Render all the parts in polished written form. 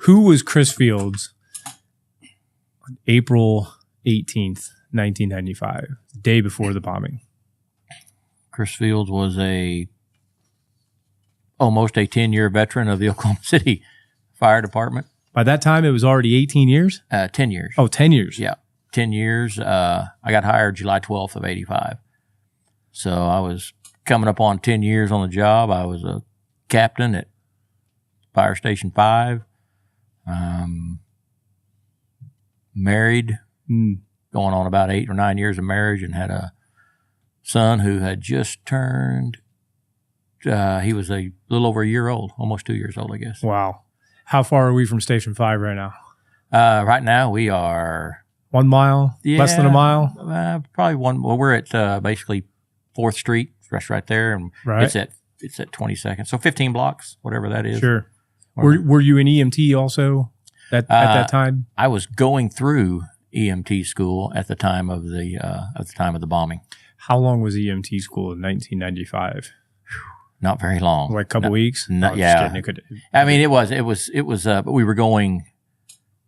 who was Chris Fields on April 18th, 1995, the day before the bombing? Chris Fields was almost a 10-year veteran of the Oklahoma City Fire Department. By that time, it was already 18 years? 10 years. Oh, 10 years. Yeah, 10 years. I got hired July 12th of 85. So I was coming up on 10 years on the job. I was a captain at Fire Station 5. Married, going on about 8 or 9 years of marriage, and had a son who had just turned, he was a little over a year old, almost 2 years old, I guess. Wow. How far are we from Station 5 right now? Right now we are 1 mile? Less than a mile? Probably one. Well, we're at basically 4th Street, right there, and it's at 22nd. So 15 blocks, whatever that is. Sure. Were you an EMT also at that time? I was going through EMT school at the time of the bombing. How long was EMT school in 1995? Not very long. Like a couple weeks? Yeah. I mean, it was. But we were going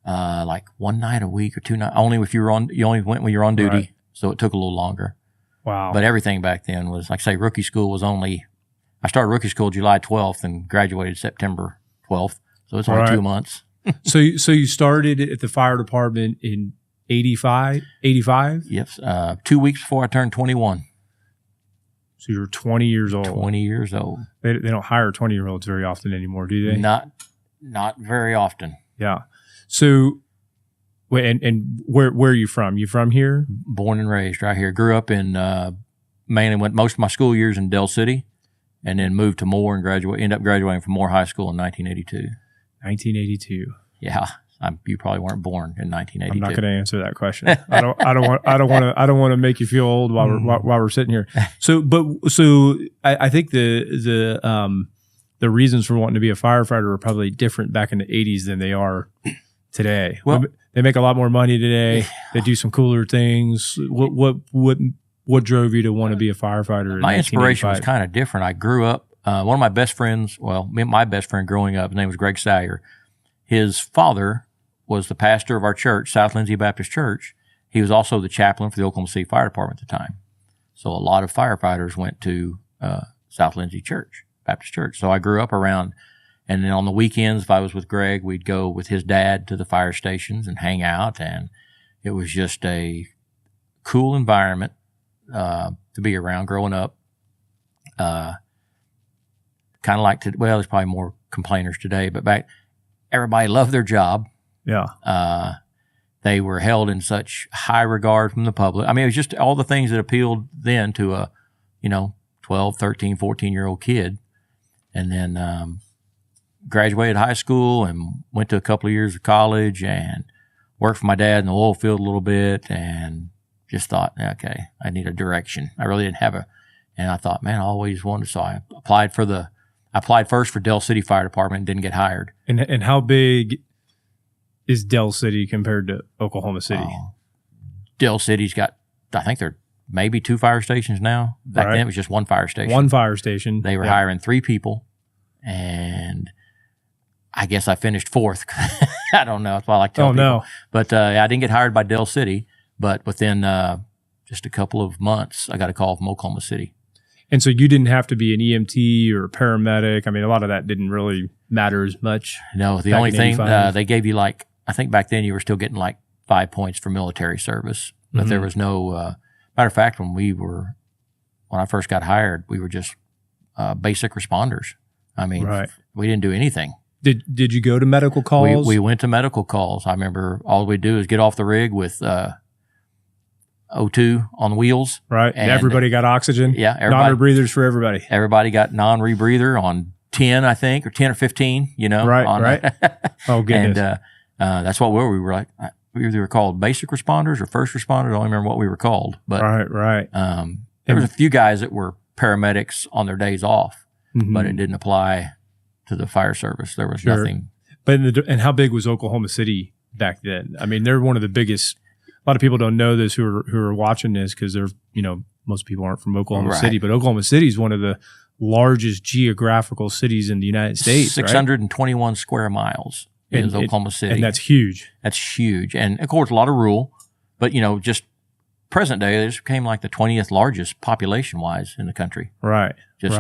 like one night a week or 2 nights. Only if you only went when you were on duty. Right. So it took a little longer. Wow. But everything back then was, like I say, rookie school was only. I started rookie school July 12th and graduated September 12th. So it's only 2 months. So you started at the fire department in 85? Yes. 2 weeks before I turned 21. So you're 20 years old. 20 years old. They don't hire 20-year-olds very often anymore, do they? Not very often. Yeah. So, and where are you from? You from here? Born and raised right here. Grew up in, mainly went most of my school years in Del City, and then moved to Moore and ended up graduating from Moore High School in 1982. 1982. Yeah. You probably weren't born in 1982. I'm not going to answer that question. I don't want to make you feel old while we're sitting here. So I think the reasons for wanting to be a firefighter are probably different back in the 80s than they are today. Well, they make a lot more money today. They do some cooler things. What drove you to want to be a firefighter? My inspiration was kind of different. I grew up. One of my best friends. Well, my best friend growing up, his name was Greg Salyer. His father was the pastor of our church, South Lindsay Baptist Church. He was also the chaplain for the Oklahoma City Fire Department at the time. So a lot of firefighters went to South Lindsay Baptist Church. So I grew up around, and then on the weekends, if I was with Greg, we'd go with his dad to the fire stations and hang out. And it was just a cool environment to be around growing up. Kind of like, there's probably more complainers today, but back, everybody loved their job. Yeah. They were held in such high regard from the public. I mean, it was just all the things that appealed then to a, 12, 13, 14-year-old kid. And then graduated high school and went to a couple of years of college and worked for my dad in the oil field a little bit, and just thought, okay, I need a direction. I really didn't have and I thought, man, I always wanted, so I applied first for Del City Fire Department and didn't get hired. And how big is Del City compared to Oklahoma City? Del City's got, I think they're maybe 2 fire stations now. Back then it was just 1 fire station. 1 fire station. They were hiring 3 people, and I guess I finished 4th. I don't know. That's why I like telling people. No. But I didn't get hired by Del City, but within just a couple of months, I got a call from Oklahoma City. And so you didn't have to be an EMT or a paramedic. I mean, a lot of that didn't really matter as much. No, the only thing they gave you, like, I think back then you were still getting like 5 points for military service, but there was no, matter of fact, when I first got hired, we were just basic responders. I mean, we didn't do anything. Did you go to medical calls? We went to medical calls. I remember all we'd do is get off the rig with O2 on wheels. Right. And everybody got oxygen. Yeah. Non-rebreathers for everybody. Everybody got non-rebreather on 10, I think, or 10 or 15, Right. Oh, goodness. And that's what we were like. We either were called basic responders or first responders. I don't remember what we were called. But right. There was a few guys that were paramedics on their days off, but it didn't apply to the fire service. There was nothing. But and how big was Oklahoma City back then? I mean, they're one of the biggest. A lot of people don't know this who are watching this because they're, most people aren't from Oklahoma City, but Oklahoma City is one of the largest geographical cities in the United States. 621 square miles. is Oklahoma City. And that's huge. That's huge. And of course, a lot of rural, but just present day, they just became like the 20th largest population wise in the country. Right. Just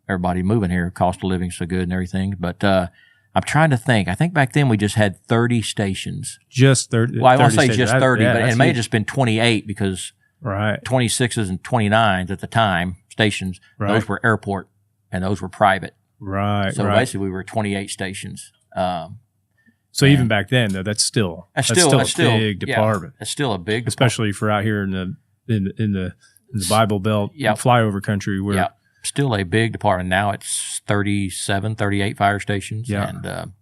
everybody moving here, cost of living so good and everything. But I'm trying to think. I think back then we just had 30 stations. Just 30. Well, I won't say stations. just 30, but it may have huge. just been 28 because 26s and 29s at the time, stations, those were airport and those were private. Right. So basically we were 28 stations. So even back then, though, that's still a big department. It's still a big especially for out here in the Bible Belt, flyover country where still a big department. Now it's 37, 38 fire stations. Yeah. And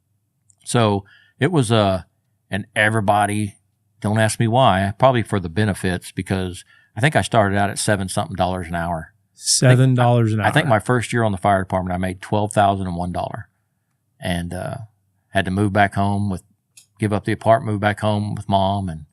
so it was and everybody, don't ask me why, probably for the benefits, because I think I started out at $7-something an hour. $7 an hour. I think my first year on the fire department, I made $12,001 and had to move back home give up the apartment, move back home with mom. And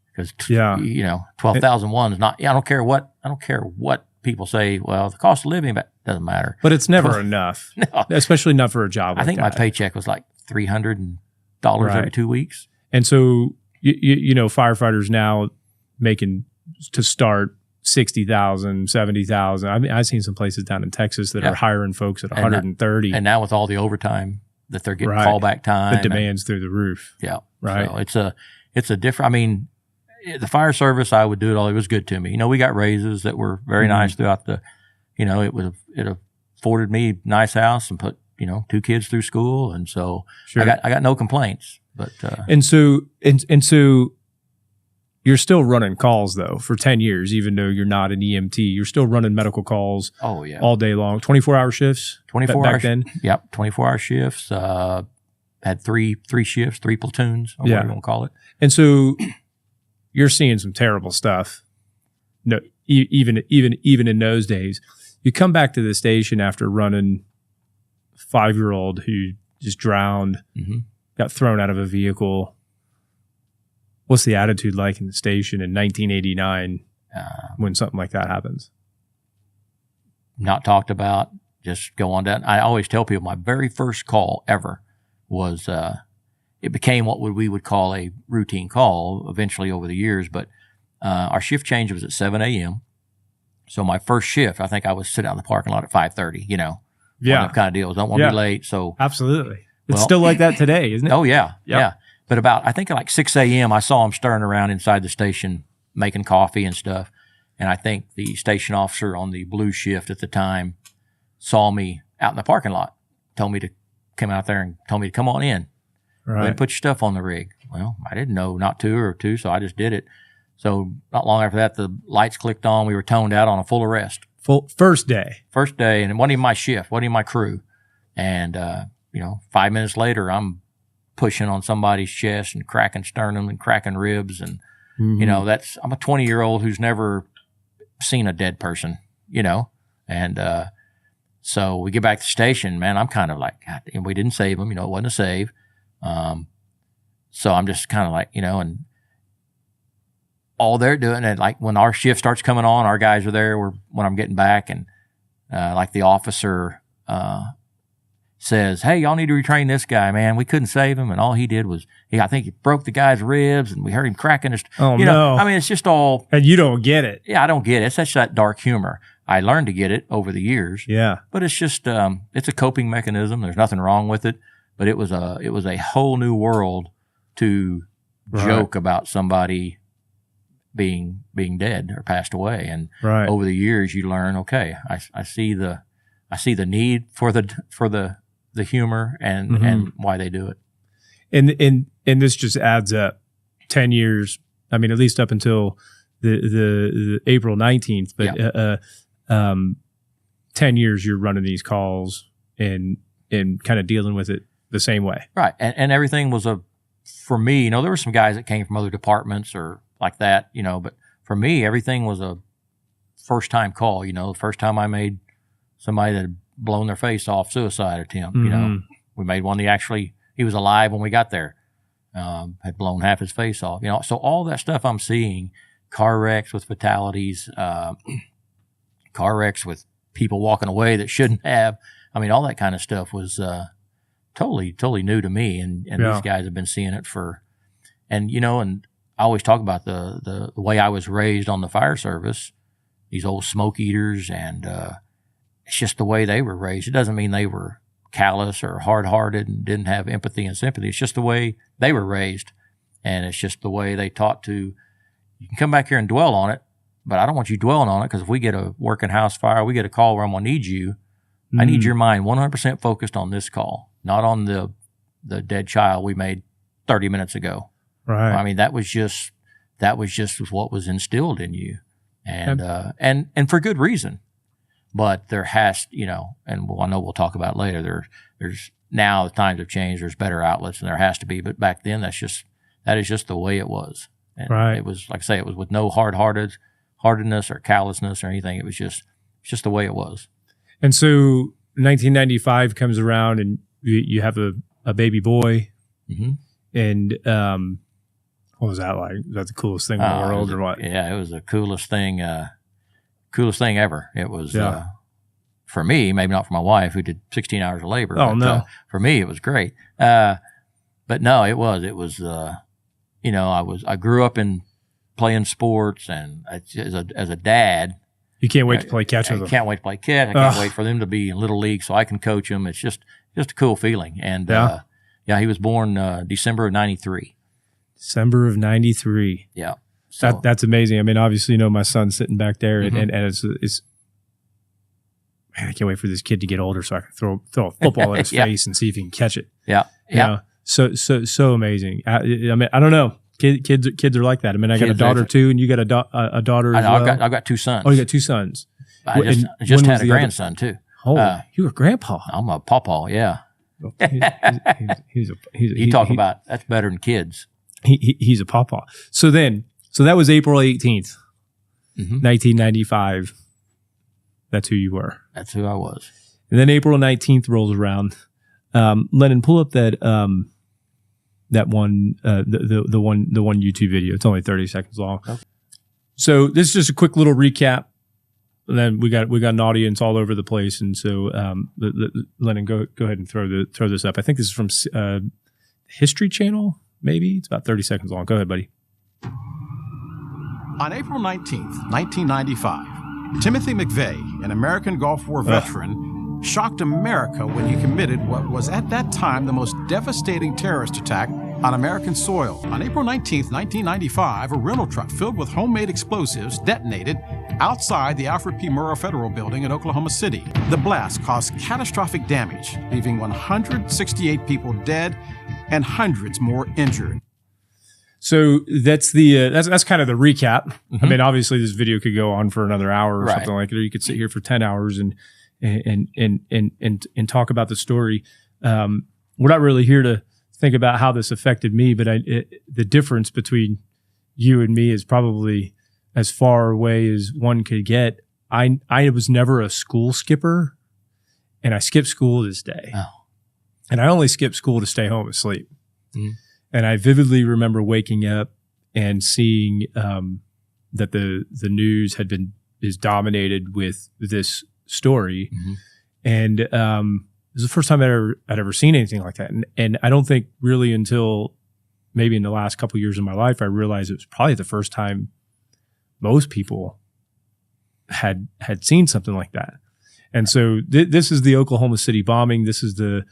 because, 12,001 is not, I don't care what people say. Well, the cost of living, but doesn't matter. But it's never enough, especially not for a job like I think that. my paycheck was like $300 every 2 weeks. And so, firefighters now making to start 60,000, 70,000. I mean, I've seen some places down in Texas that are hiring folks at 130. And now with all the overtime that they're getting callback time. The demand's through the roof. Yeah. Right. So it's a different, I mean, the fire service, I would do it all. It was good to me. We got raises that were very nice throughout it afforded me a nice house and put, 2 kids through school. And so I got no complaints, but, and so you're still running calls though for 10 years, even though you're not an EMT, you're still running medical calls all day long, 24-hour shifts. 24 back hours. Then. Yep. 24-hour shifts, had three shifts, 3 platoons, or whatever you want to call it. And so you're seeing some terrible stuff. No, even in those days, you come back to the station after running a 5-year-old who just drowned, got thrown out of a vehicle. What's the attitude like in the station in 1989 when something like that happens? Not talked about. Just go on down. I always tell people my very first call ever was it became what we would call a routine call eventually over the years, but our shift change was at 7 a.m. So my first shift, I think I was sitting out in the parking lot at 5:30, one of them kind of deals. Don't want to be late. So absolutely. It's still like that today, isn't it? Oh, yeah. Yep. Yeah. But about, I think like 6 a.m., I saw him stirring around inside the station, making coffee and stuff. And I think the station officer on the blue shift at the time saw me out in the parking lot, told me to come out there and told me to come on in. Right. Go ahead and put your stuff on the rig. Well, I didn't know not to, so I just did it. So not long after that, the lights clicked on. We were toned out on a full arrest. First day. And it wasn't even my shift, wasn't even my crew. And, 5 minutes later, I'm pushing on somebody's chest and cracking sternum and cracking ribs. And, I'm a 20-year-old who's never seen a dead person, and, so we get back to the station, man, I'm kind of like, God, and we didn't save him, it wasn't a save. So I'm just kind of like, and all they're doing, and like when our shift starts coming on, our guys are there when I'm getting back, and, like the officer, says, hey, y'all need to retrain this guy, man. We couldn't save him. And all he did was, I think he broke the guy's ribs and we heard him cracking his, no. I mean, it's just all. And you don't get it. Yeah, I don't get it. It's such that dark humor. I learned to get it over the years. Yeah. But it's just, it's a coping mechanism. There's nothing wrong with it. But it was a whole new world to joke about somebody being dead or passed away. And over the years you learn, okay, I see the need for the humor and why they do it. And this just adds up 10 years. I mean, at least up until the April 19th, but 10 years you're running these calls and kind of dealing with it the same way. Right. And everything was for me, there were some guys that came from other departments or like that, but for me, everything was a first time call, the first time I made somebody that had blown their face off suicide attempt, we made one he was alive when we got there, had blown half his face off, so all that stuff I'm seeing, car wrecks with fatalities, car wrecks with people walking away that shouldn't have, I mean, all that kind of stuff was totally new to me. And these guys have been seeing it and I always talk about the way I was raised on the fire service, these old smoke eaters, and it's just the way they were raised. It doesn't mean they were callous or hard-hearted and didn't have empathy and sympathy. It's just the way they were raised, and it's just the way they taught to. You can come back here and dwell on it, but I don't want you dwelling on it, because if we get a working house fire, we get a call where I'm going to need you. I need your mind 100% focused on this call, not on the dead child we made 30 minutes ago. Right. I mean, that was just what was instilled in you, and for good reason. But there has, and I know we'll talk about it later. There's now the times have changed. There's better outlets, and there has to be. But back then, that is just the way it was. And right. It was, like I say, it was with no hardness or callousness or anything. It was just the way it was. And so 1995 comes around, and you have a baby boy, and what was that like? Was that the coolest thing in the world, or what? Yeah, it was the coolest thing ever. It was for me, maybe not for my wife, who did 16 hours of labor. Oh, no. For me, it was great. But no, it was. I grew up in playing sports, and as a dad. You can't wait to play catch with them. I can't wait to play catch. I can't wait for them to be in little league so I can coach them. It's just a cool feeling. And he was born December of '93. December of '93. Yeah, so that's amazing. I mean, obviously, my son's sitting back there, and it's man, I can't wait for this kid to get older so I can throw a football at his face and see if he can catch it. Yeah, So amazing. I mean, I don't know. Kids are like that. I mean, I got a daughter too, and you got a daughter as well. I've got two sons. Oh, you got two sons. I just had a grandson too. Oh, you were grandpa. I'm a pawpaw. Yeah. He's talk about that's better than kids. He's a pawpaw. So that was April 18th, 1995. That's who you were. That's who I was. And then April 19th rolls around. Lennon, pull up that one the one YouTube video. It's only 30 seconds long. Okay. So this is just a quick little recap. And then we got an audience all over the place, and so Lennon, go ahead and throw this up. I think this is from History Channel. Maybe it's about 30 seconds long. Go ahead, buddy. On April 19th, 1995, Timothy McVeigh, an American Gulf War veteran, shocked America when he committed what was at that time the most devastating terrorist attack on American soil. On April 19th, 1995, a rental truck filled with homemade explosives detonated outside the Alfred P. Murrah Federal Building in Oklahoma City. The blast caused catastrophic damage, leaving 168 people dead and hundreds more injured. So that's that's kind of the recap. I mean, obviously this video could go on for another hour or something like it, or you could sit here for 10 hours and talk about the story. We're not really here to think about how this affected me, but the difference between you and me is probably as far away as one could get. I was never a school skipper, and I skipped school this day. Oh. And I only skipped school to stay home and sleep. Mm. And I vividly remember waking up and seeing that the news is dominated with this story. Mm-hmm. And it was the first time I'd ever seen anything like that. And I don't think really until maybe in the last couple of years of my life, I realized it was probably the first time most people had seen something like that. And so this is the Oklahoma City bombing. This is the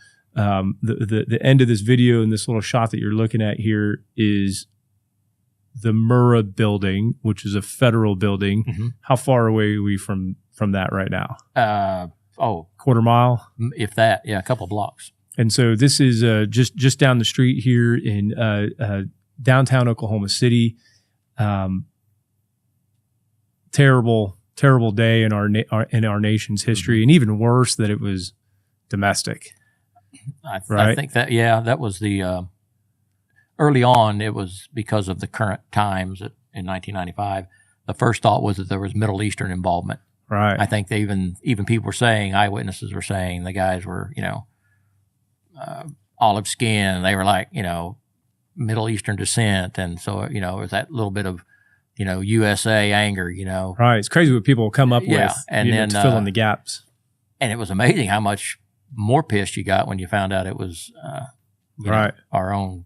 end of this video, and this little shot that you're looking at here is the Murrah building, which is a federal building. Mm-hmm. How far away are we from that right now? Quarter mile, if that. Yeah, a couple of blocks. And so this is just down the street here in downtown Oklahoma City. Terrible day in our nation's history, mm-hmm. and even worse that it was domestic. I think that was the early on. It was because of the current times in 1995. The first thought was that there was Middle Eastern involvement. Right. I think they even people were saying, eyewitnesses were saying the guys were olive skin. They were like Middle Eastern descent, and so it was that little bit of USA anger. Right. It's crazy what people come up with. And then to fill in the gaps. And it was amazing how much more pissed you got when you found out it was our own,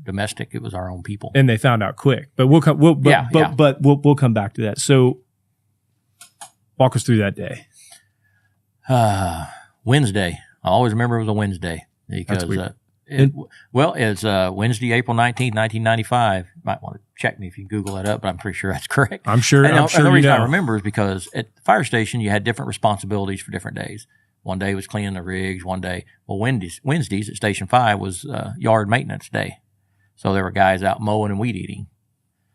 domestic. It was our own people, and they found out quick. But we'll come. We'll come back to that. So, walk us through that day. Wednesday. I always remember it was a Wednesday because it's Wednesday, April 19th, 1995. You might want to check me if you can Google that up, but I'm pretty sure that's correct. I'm sure. And the reason I remember is because at the fire station you had different responsibilities for different days. One day was cleaning the rigs. One day, Wednesdays at Station 5 was yard maintenance day. So there were guys out mowing and weed eating.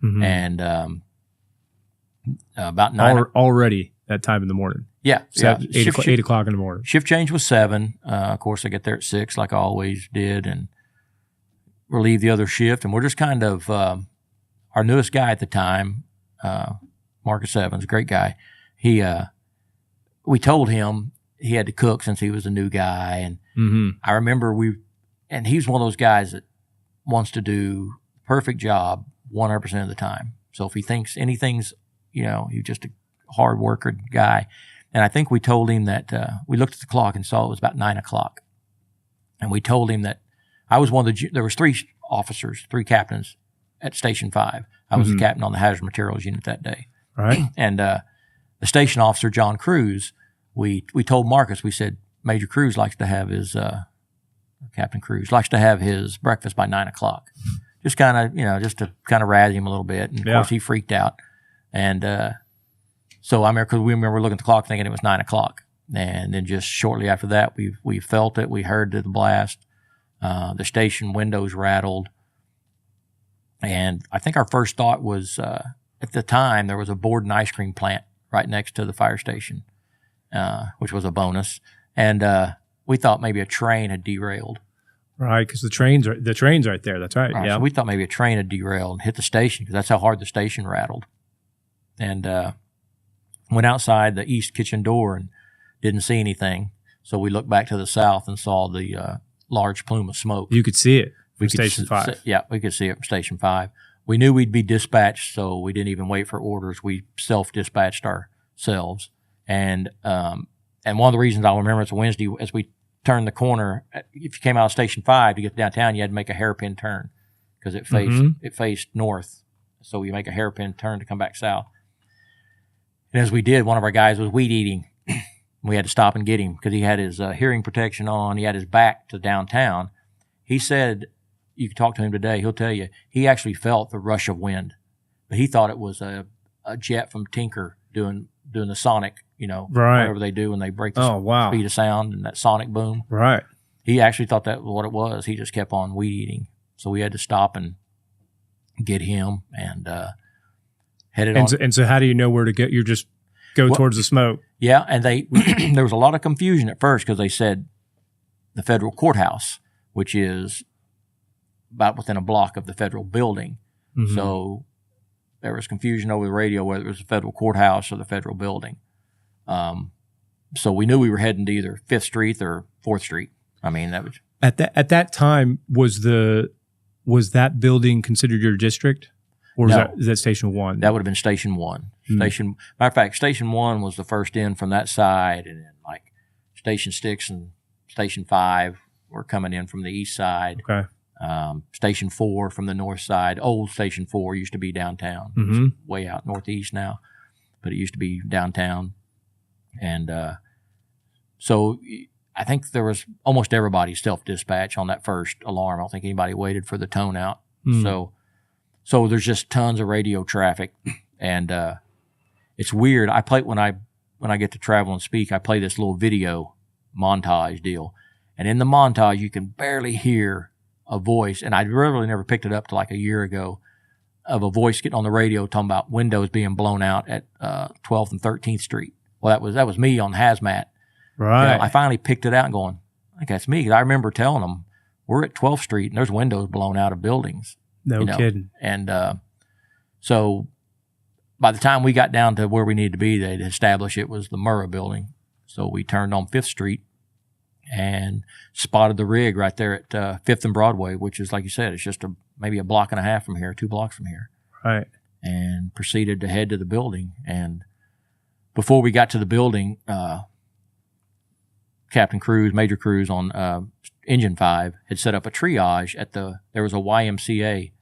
Mm-hmm. And about 9 already that time in the morning. Yeah. 8 o'clock in the morning. Shift change was 7. Of course, I get there at 6 like I always did and relieve the other shift. And we're just kind of our newest guy at the time, Marcus Evans, great guy. We told him he had to cook since he was a new guy. And I remember and he's one of those guys that wants to do perfect job 100% of the time. So if he thinks anything's, he's just a hard worker guy. And I think we told him that we looked at the clock and saw it was about 9 o'clock. And we told him that I was there was 3 officers, 3 captains at Station 5. I was the captain on the hazardous materials unit that day. Right. And the station officer, John Cruz, we told Marcus, we said, Major Cruz likes to have his, Captain Cruz likes to have his breakfast by 9 o'clock. Just kind of, just to kind of razz him a little bit. And of course he freaked out. And so I remember, because we remember looking at the clock thinking it was 9 o'clock. And then just shortly after that, we felt it. We heard the blast. The station windows rattled. And I think our first thought was, at the time, there was a board and ice cream plant right next to the fire station, which was a bonus. And we thought maybe a train had derailed. Right, because the train's right there. That's right. Yeah. So we thought maybe a train had derailed and hit the station because that's how hard the station rattled. And went outside the east kitchen door and didn't see anything. So we looked back to the south and saw the large plume of smoke. You could see it from Station 5. Yeah, we could see it from Station 5. We knew we'd be dispatched, so we didn't even wait for orders. We self-dispatched ourselves. And one of the reasons I'll remember it's a Wednesday, as we turned the corner, if you came out of Station 5 to get downtown, you had to make a hairpin turn because it faced north. So you make a hairpin turn to come back south. And as we did, one of our guys was weed eating. We had to stop and get him because he had his hearing protection on. He had his back to downtown. He said, you can talk to him today, he'll tell you, he actually felt the rush of wind. But he thought it was a jet from Tinker doing the sonic, whatever they do when they break the speed of sound and that sonic boom. Right. He actually thought that was what it was. He just kept on weed eating. So we had to stop and get him and headed on. And so how do you know where to get? You just go towards the smoke. Yeah, and there was a lot of confusion at first because they said the federal courthouse, which is about within a block of the federal building. Mm-hmm. So there was confusion over the radio whether it was the federal courthouse or the federal building. So we knew we were heading to either 5th Street or 4th Street. I mean, that was at that time. Was that building considered your district, or is that Station 1? That would have been Station 1. Matter of fact, Station 1 was the first in from that side, and then like Station 6 and Station 5 were coming in from the east side. Okay. Station 4 from the north side. Old Station 4 used to be downtown. Mm-hmm. It's way out northeast now, but it used to be downtown. And so I think there was almost everybody self-dispatch on that first alarm. I don't think anybody waited for the tone out. Mm. So there's just tons of radio traffic, and it's weird. I play when I get to travel and speak, I play this little video montage deal, and in the montage you can barely hear a voice, and I really never picked it up till like a year ago, of a voice getting on the radio talking about windows being blown out at 12th and 13th Street. Well, that was me on hazmat. Right. I finally picked it out and going, I think that's me. 'Cause I remember telling them, we're at 12th Street and there's windows blown out of buildings. No kidding. And so by the time we got down to where we needed to be, they'd established it was the Murrah building. So we turned on 5th Street and spotted the rig right there at 5th and Broadway, which is, like you said, it's just maybe a block and a half from here, 2 blocks from here. Right. And proceeded to head to the building. And before we got to the building, Captain Cruz, Major Cruz on Engine 5 had set up a triage at there was a YMCA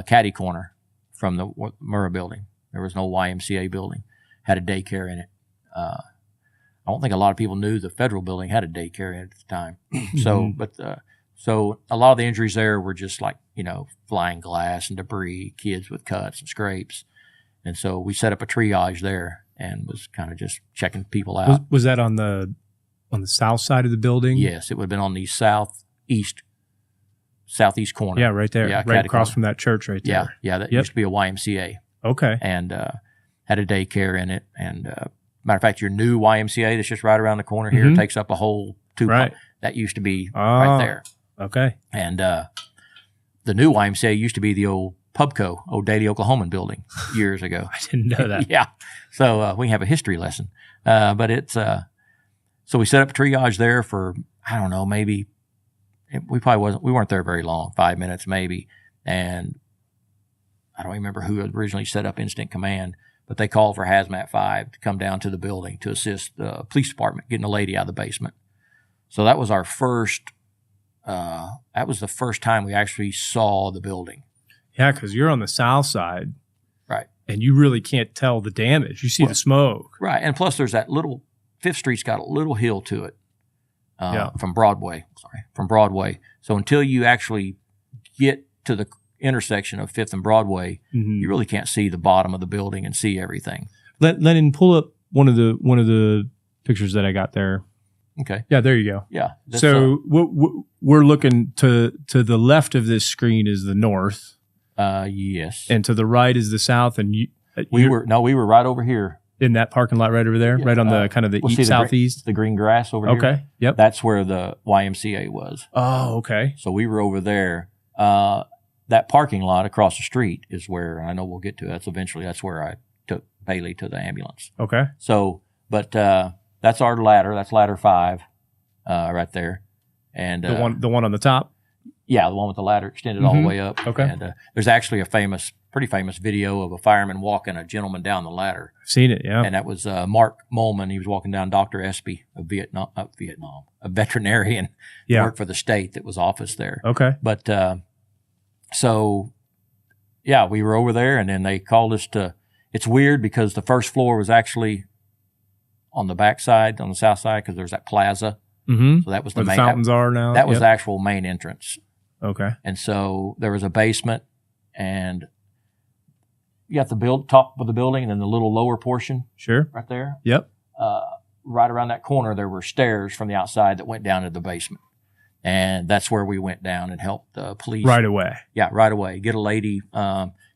caddy corner from the Murrah building. There was no YMCA building, had a daycare in it. I don't think a lot of people knew the federal building had a daycare in it at the time. So a lot of the injuries there were just like, flying glass and debris, kids with cuts and scrapes. And so we set up a triage there and was kind of just checking people out. Was that on the south side of the building? Yes, it would have been on the southeast corner. Yeah, right there. Yeah, right across corner. from that church right there. Yeah, that used to be a YMCA. Okay. And had a daycare in it. And matter of fact, your new YMCA that's just right around the corner here takes up a whole 2 Right. That used to be right there. Okay. And the new YMCA used to be the old Pubco, old Daily Oklahoma building years ago. I didn't know that. Yeah. So we have a history lesson. But it's so we set up a triage there for, I don't know, maybe we weren't there very long, 5 minutes maybe. And I don't remember who originally set up Instant Command, but they called for Hazmat 5 to come down to the building to assist the police department getting a lady out of the basement. So that was our first, that was the first time we actually saw the building. Yeah, because you're on the south side. Right. And you really can't tell the damage. You see the smoke. Right. And plus there's that little, 5th Street's got a little hill to it from Broadway. So until you actually get to the intersection of 5th and Broadway, you really can't see the bottom of the building and see everything. Lennon, pull up one of the pictures that I got there. Okay. Yeah, there you go. Yeah. So we're looking to the left of this screen is the north. Yes. And to the right is the south. And we were right over here in that parking lot right over there, right on the kind of the southeast. The green grass over here. Okay. Yep. That's where the YMCA was. Oh, okay. So we were over there. That parking lot across the street is where, I know we'll get to, that's where I took Baylee to the ambulance. Okay. So, but that's our ladder. That's ladder 5 right there. And the one on the top? Yeah, the one with the ladder extended all the way up. Okay. And there's actually a pretty famous video of a fireman walking a gentleman down the ladder. I've seen it, yeah. And that was Mark Molman. He was walking down Dr. Espy, a veterinarian who worked for the state that was office there. Okay. But so, yeah, we were over there, and then they called us to. It's weird because the first floor was actually on the back side, on the south side, because there's that plaza. Mm-hmm. So that was where the main. Fountains are now. That was the actual main entrance. Okay. And so there was a basement, and you got the top of the building, and then the little lower portion. Sure. Right there. Yep. Right around that corner, there were stairs from the outside that went down to the basement. And that's where we went down and helped the police. Right away. Yeah, right away. Get a lady.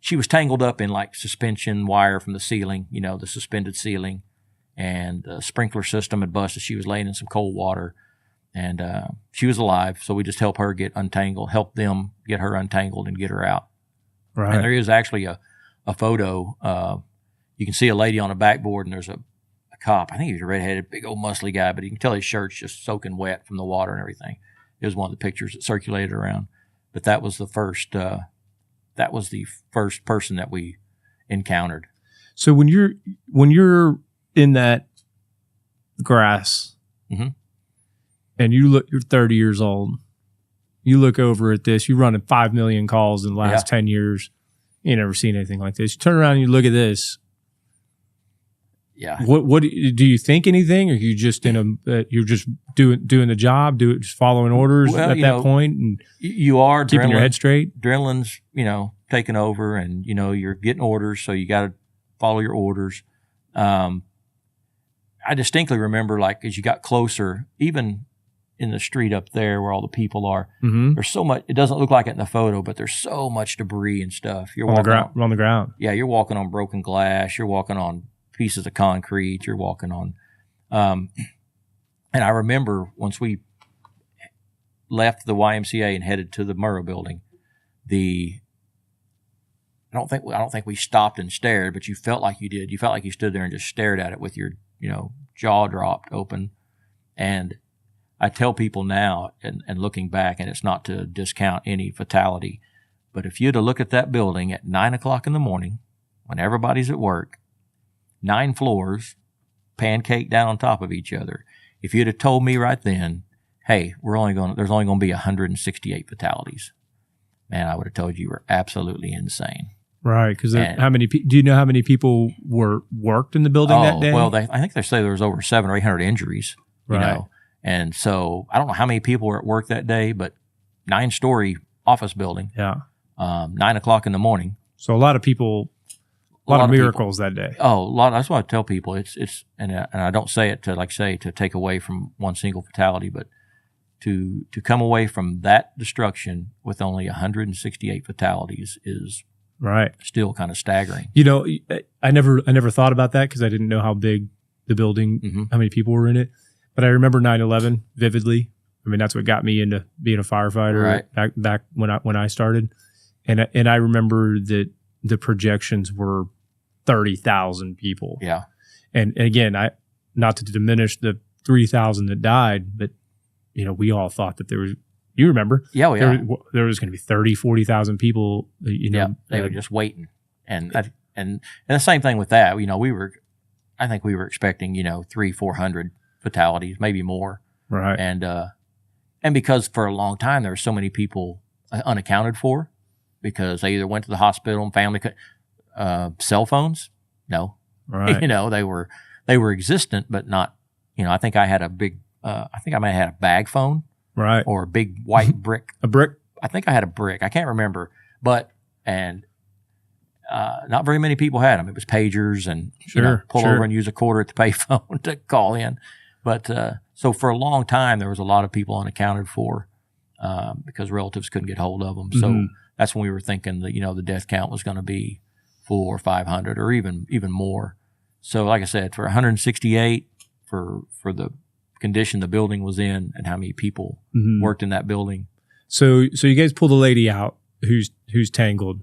She was tangled up in like suspension wire from the ceiling, the suspended ceiling. And the sprinkler system had busted. She was laying in some cold water. And she was alive. So we just helped her get untangled, help them get her untangled and get her out. Right. And there is actually a photo. You can see a lady on a backboard, and there's a cop. I think he was a redheaded, big old muscly guy, but you can tell his shirt's just soaking wet from the water and everything. It was one of the pictures that circulated around. But that was the first person that we encountered. So when you're in that grass and you're 30 years old, you look over at this, you're running 5 million calls in the last 10 years. You never seen anything like this. You turn around and you look at this. Yeah. What do you think anything, or you just you're just doing the job, just following orders at that point, and you are keeping your head straight. Adrenaline's taking over, and you're getting orders, so you got to follow your orders. I distinctly remember, like, as you got closer, even in the street up there where all the people are, there's so much. It doesn't look like it in the photo, but there's so much debris and stuff. You're walking on the ground. Yeah, you're walking on broken glass. You're walking on pieces of concrete. You're walking on, and I remember once we left the YMCA and headed to the Murrah building, I don't think we stopped and stared, but you felt like you did. You felt like you stood there and just stared at it with your jaw dropped open. And I tell people now, and looking back, and it's not to discount any fatality, but if you'd have looked at that building at 9 o'clock in the morning when everybody's at work, 9 floors, pancaked down on top of each other, if you'd have told me right then, hey, there's only going to be 168 fatalities, man, I would have told you were absolutely insane. Right, because do you know how many people worked in the building that day? Well, I think they say there was over 700 or 800 injuries, you know. And so I don't know how many people were at work that day, but 9-story office building. Yeah. 9:00 in the morning. So a lot of people, a lot of miracles that day. Oh, a lot. That's what I tell people. And I don't say it to take away from one single fatality, but to come away from that destruction with only 168 fatalities is still kind of staggering. You know, I never thought about that because I didn't know how big the building, how many people were in it. But I remember 9/11 vividly. I mean, that's what got me into being a firefighter back when I started. And I remember that the projections were 30,000 people. Yeah. And again, not to diminish the 3,000 that died, but you know, we all thought that there was. You remember? Yeah, there was going to be 30,000, 40,000 people. You know, they were just waiting, and the same thing with that. You know, I think we were expecting 300-400 fatalities, maybe more. Right. And because for a long time there were so many people unaccounted for, because they either went to the hospital and family cell phones. No. Right. You know, they were existent, but not. You know, I think I had a big. I think I might have had a bag phone. Right. Or a big white brick. A brick? I think I had a brick. I can't remember. But not very many people had them. It was pagers and pull over and use a quarter at the payphone to call in. But so for a long time, there was a lot of people unaccounted for because relatives couldn't get hold of them. So that's when we were thinking that, the death count was going to be 400 or 500 or even more. So like I said, for 168, for the condition the building was in and how many people worked in that building. So you guys pull the lady out who's tangled.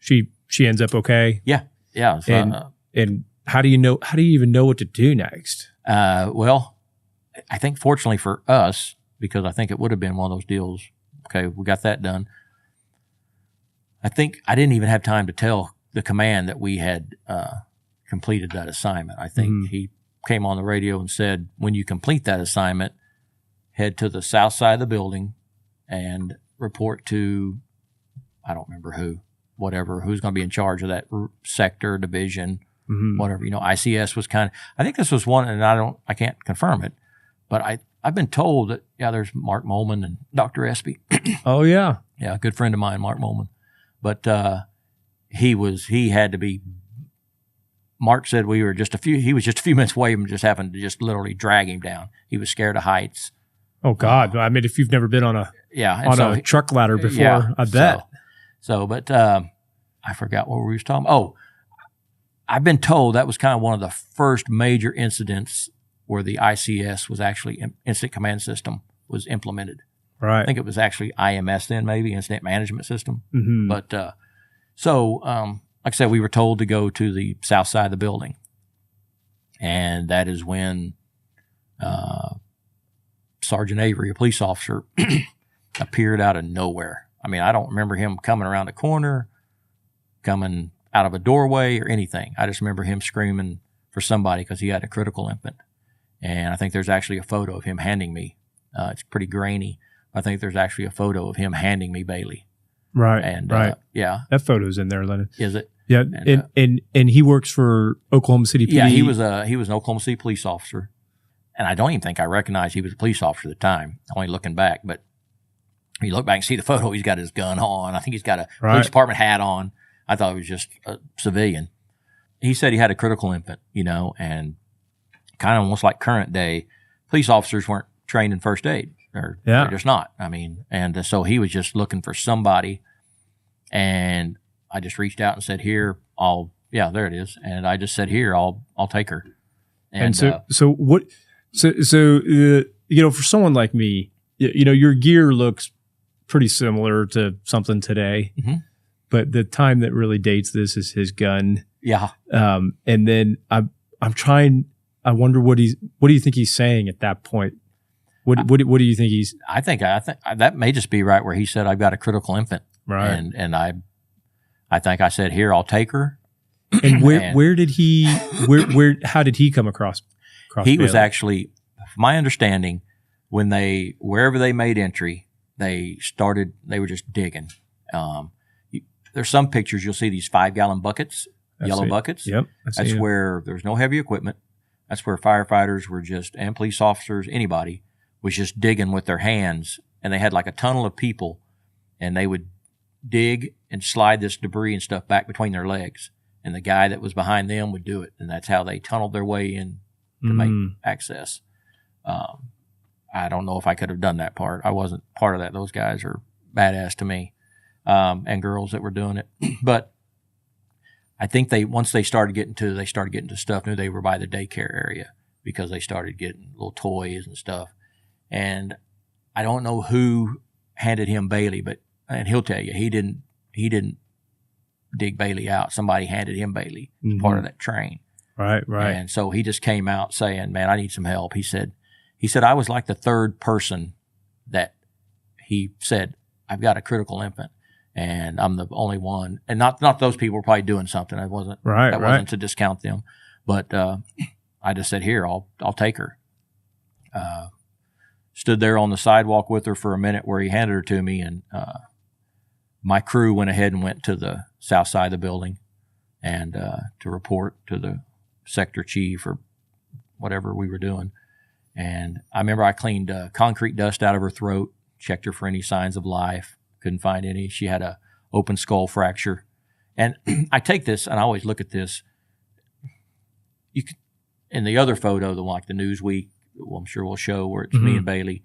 She ends up okay. Yeah. And how do you even know what to do next? Well, I think fortunately for us, because I think it would have been one of those deals. Okay, we got that done. I think I didn't even have time to tell the command that we had completed that assignment. I think he came on the radio and said, when you complete that assignment, head to the south side of the building and report to, I don't remember who's going to be in charge of that sector, division, whatever. ICS was kind of, I think this was one, and I can't confirm it, but I've been told that, there's Mark Molman and Dr. Espy. Oh, yeah. Yeah, a good friend of mine, Mark Molman. But he had to be, Mark said he was just a few minutes away from just having to just literally drag him down. He was scared of heights. Oh God. I mean, if you've never been on a truck ladder before, I bet. But I forgot what we were talking about. Oh, I've been told that was kind of one of the first major incidents where the ICS was actually Incident Command System was implemented. Right. I think it was actually IMS then, maybe Incident Management System. But like I said, we were told to go to the south side of the building. And that is when Sergeant Avery, a police officer, appeared out of nowhere. I mean, I don't remember him coming around a corner, coming out of a doorway or anything. I just remember him screaming for somebody because he had a critical infant. And I think there's actually a photo of him handing me. It's pretty grainy. I think there's actually a photo of him handing me Baylee. Right. And yeah, that photo's in there, Lennon. Is it? Yeah, and he works for Oklahoma City PD. Yeah, he was an Oklahoma City police officer, and I don't even think I recognized he was a police officer at the time. Only looking back, but when you look back and see the photo, he's got his gun on. I think he's got a police department hat on. I thought he was just a civilian. He said he had a critical infant, and kind of almost like current day, police officers weren't trained in first aid, or they're just not. I mean, and so he was just looking for somebody, and I just reached out and said, "Here, there it is." And I just said, "Here, I'll take her." And so for someone like me, your gear looks pretty similar to something today, but the time that really dates this is his gun. Yeah. And then I'm trying. I wonder what do you think he's saying at that point? What do you think he's? I think that may just be right where he said, "I've got a critical infant." Right. And I think I said, "Here, I'll take her." And how did he come across? He was actually my understanding, wherever they made entry, they were just digging. There's some pictures you'll see these 5-gallon buckets, yellow buckets. Yep. That's where there's no heavy equipment. That's where firefighters were and police officers, anybody was just digging with their hands. And they had like a tunnel of people, and they would dig and slide this debris and stuff back between their legs. And the guy that was behind them would do it. And that's how they tunneled their way in to make access. I don't know if I could have done that part. I wasn't part of that. Those guys are badass to me, and girls that were doing it. But I think once they started getting to stuff, knew they were by the daycare area, because they started getting little toys and stuff. And I don't know who handed him Baylee, and he'll tell you he didn't dig Baylee out. Somebody handed him Baylee, part of that train. Right. And so he just came out saying, "Man, I need some help." He said I was like the third person that he said, "I've got a critical infant, and I'm the only one." And not those people were probably doing something. I wasn't. That wasn't to discount them, but I just said, "Here, I'll take her." Stood there on the sidewalk with her for a minute where he handed her to me, and my crew went ahead and went to the south side of the building and to report to the sector chief or whatever we were doing. And I remember I cleaned concrete dust out of her throat, checked her for any signs of life, couldn't find any. She had a open skull fracture. And I take this, and I always look at this. You could, in the other photo, the one like the Newsweek, I'm sure we'll show, where it's me and Baylee,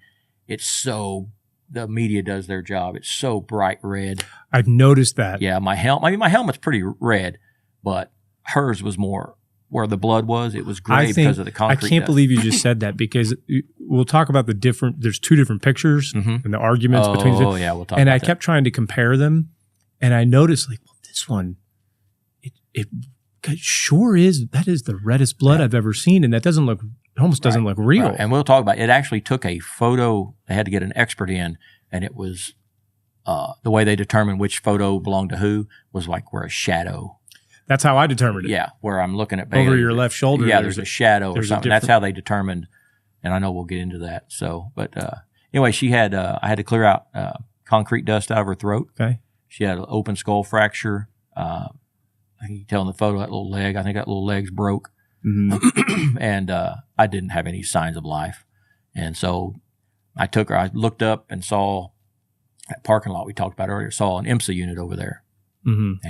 the media does their job. It's so bright red. I've noticed that. Yeah, my helmet's pretty red, but hers was more where the blood was. It was gray because of the concrete. I can't believe you just said that, because we'll talk about there's two different pictures and the arguments between the two. Oh, yeah, we'll talk and about I that. kept trying to compare them, and I noticed, like, well, this one, it sure is, that is the reddest blood I've ever seen, and that doesn't look, it almost doesn't look real. Right. And we'll talk about it. Actually took a photo. They had to get an expert in, and it was the way they determined which photo belonged to who was like where a shadow. That's how I determined it. Yeah, where I'm looking at Baylee. Over your left shoulder. Yeah, there's a shadow or something. That's how they determined, and I know we'll get into that. So, but anyway, she had I had to clear out concrete dust out of her throat. Okay. She had an open skull fracture. I think you can tell in the photo that little leg. I think that little leg's broke. And I didn't have any signs of life. And so I took her. I looked up and saw that parking lot we talked about earlier, saw an IMSA unit over there.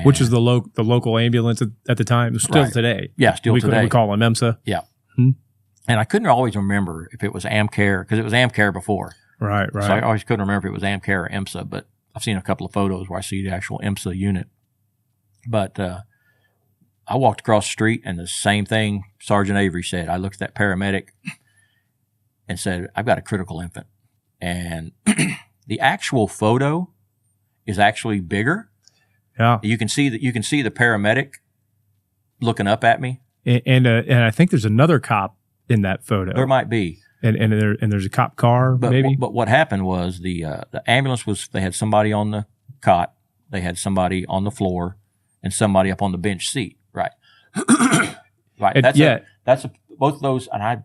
Which is the local ambulance at the time, still today. Yeah, still today. We call them IMSA. Yeah. And I couldn't always remember if it was AmCare, because it was AmCare before. Right. So I always couldn't remember if it was AmCare or IMSA, but I've seen a couple of photos where I see the actual IMSA unit. But I walked across the street, and the same thing Sergeant Avery said. I looked at that paramedic and said, "I've got a critical infant." And the actual photo is actually bigger. Yeah, you can see the paramedic looking up at me, and I think there's another cop in that photo. There might be, and there's a cop car, maybe. But what happened was the ambulance they had somebody on the cot, they had somebody on the floor, and somebody up on the bench seat. Right, right. That's both of those. And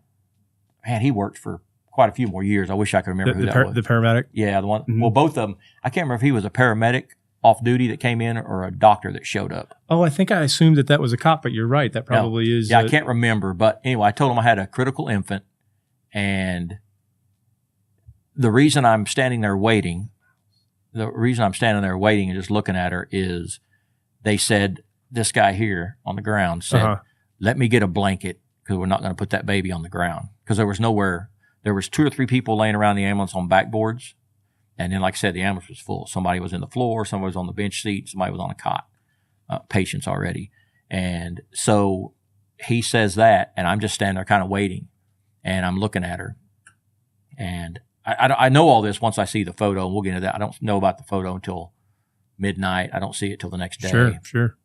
he worked for quite a few more years. I wish I could remember who that was. The paramedic. Yeah, the one. Well, both of them. I can't remember if he was a paramedic off duty that came in or a doctor that showed up. Oh, I think I assumed that was a cop, but you're right. That probably is. Yeah, I can't remember. But anyway, I told him I had a critical infant. And the reason I'm standing there waiting and just looking at her is they said, this guy here on the ground said, "Let me get a blanket, because we're not going to put that baby on the ground." Because there was nowhere. There was 2 or 3 people laying around the ambulance on backboards. And then, like I said, the ambulance was full. Somebody was in the floor, somebody was on the bench seat, somebody was on a cot, patients already. And so he says that, and I'm just standing there kind of waiting, and I'm looking at her. And I know all this once I see the photo, and we'll get into that. I don't know about the photo until midnight. I don't see it till the next day. Sure.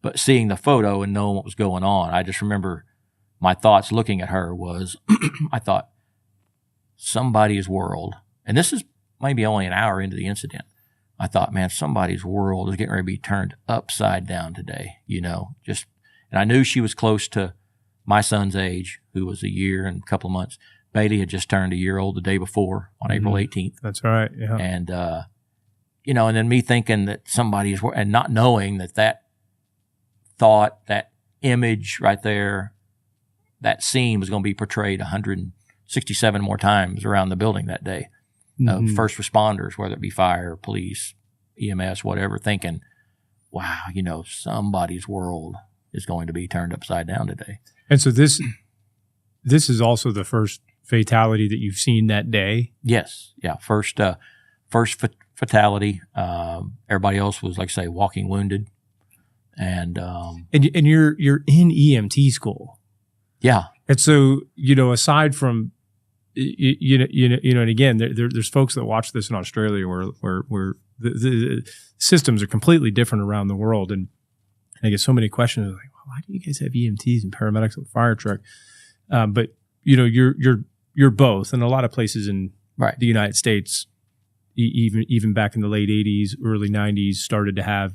But seeing the photo and knowing what was going on, I just remember my thoughts looking at her was, I thought, somebody's world, and this is maybe only an hour into the incident, I thought, man, somebody's world is getting ready to be turned upside down today, and I knew she was close to my son's age, who was a year and a couple of months, Baylee had just turned a year old the day before on April 18th. That's right. Yeah. And, and then me thinking that somebody's, and not knowing that thought, that image right there, that scene was going to be portrayed 167 more times around the building that day. First responders, whether it be fire, police, EMS, whatever, thinking, wow, somebody's world is going to be turned upside down today. And so this is also the first fatality that you've seen that day? Yes. Yeah. First fatality. Everybody else was, like I say, walking wounded. And you're in EMT school. Yeah. And so, aside from, and again, there's folks that watch this in Australia where the systems are completely different around the world. And I get so many questions like, well, why do you guys have EMTs and paramedics with fire truck? But you're both, and a lot of places in the United States, even back in the late 80s, early 90s, started to have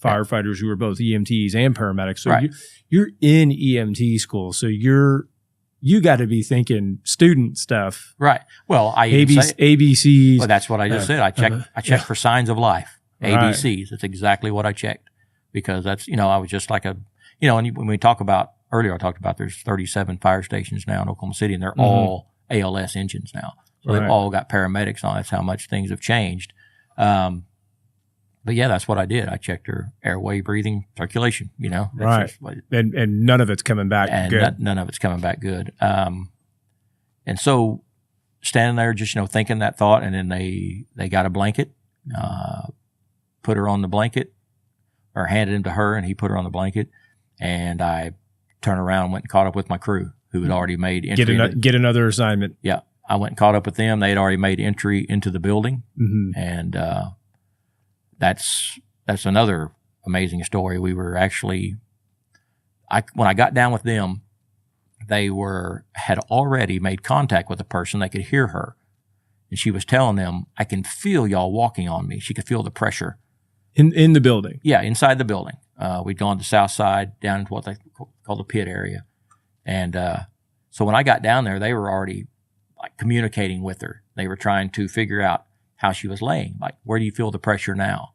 firefighters who were both EMTs and paramedics. So you're in EMT school. So you got to be thinking student stuff. Right. Well, ABCs. Well, that's what I just said. I checked for signs of life. ABCs. That's exactly what I checked, because that's, I was just like and when we talk about, earlier I talked about there's 37 fire stations now in Oklahoma City, and they're all ALS engines now. So they've all got paramedics on. That's how much things have changed. But yeah, that's what I did. I checked her airway, breathing, circulation, That's and none of it's coming back good. None of it's coming back good. And so standing there just, thinking that thought, and then they got a blanket, put her on the blanket, or handed him to her, and he put her on the blanket. And I turned around and went and caught up with my crew, who had already made entry. Get another assignment. Yeah. I went and caught up with them. They had already made entry into the building. And that's another amazing story. We were actually, when I got down with them, they had already made contact with a person. They could hear her. And she was telling them, I can feel y'all walking on me. She could feel the pressure. In the building? Yeah, inside the building. We'd gone to the south side, down into what they call the pit area. And so when I got down there, they were already communicating with her. They were trying to figure out how she was laying. Like, where do you feel the pressure now?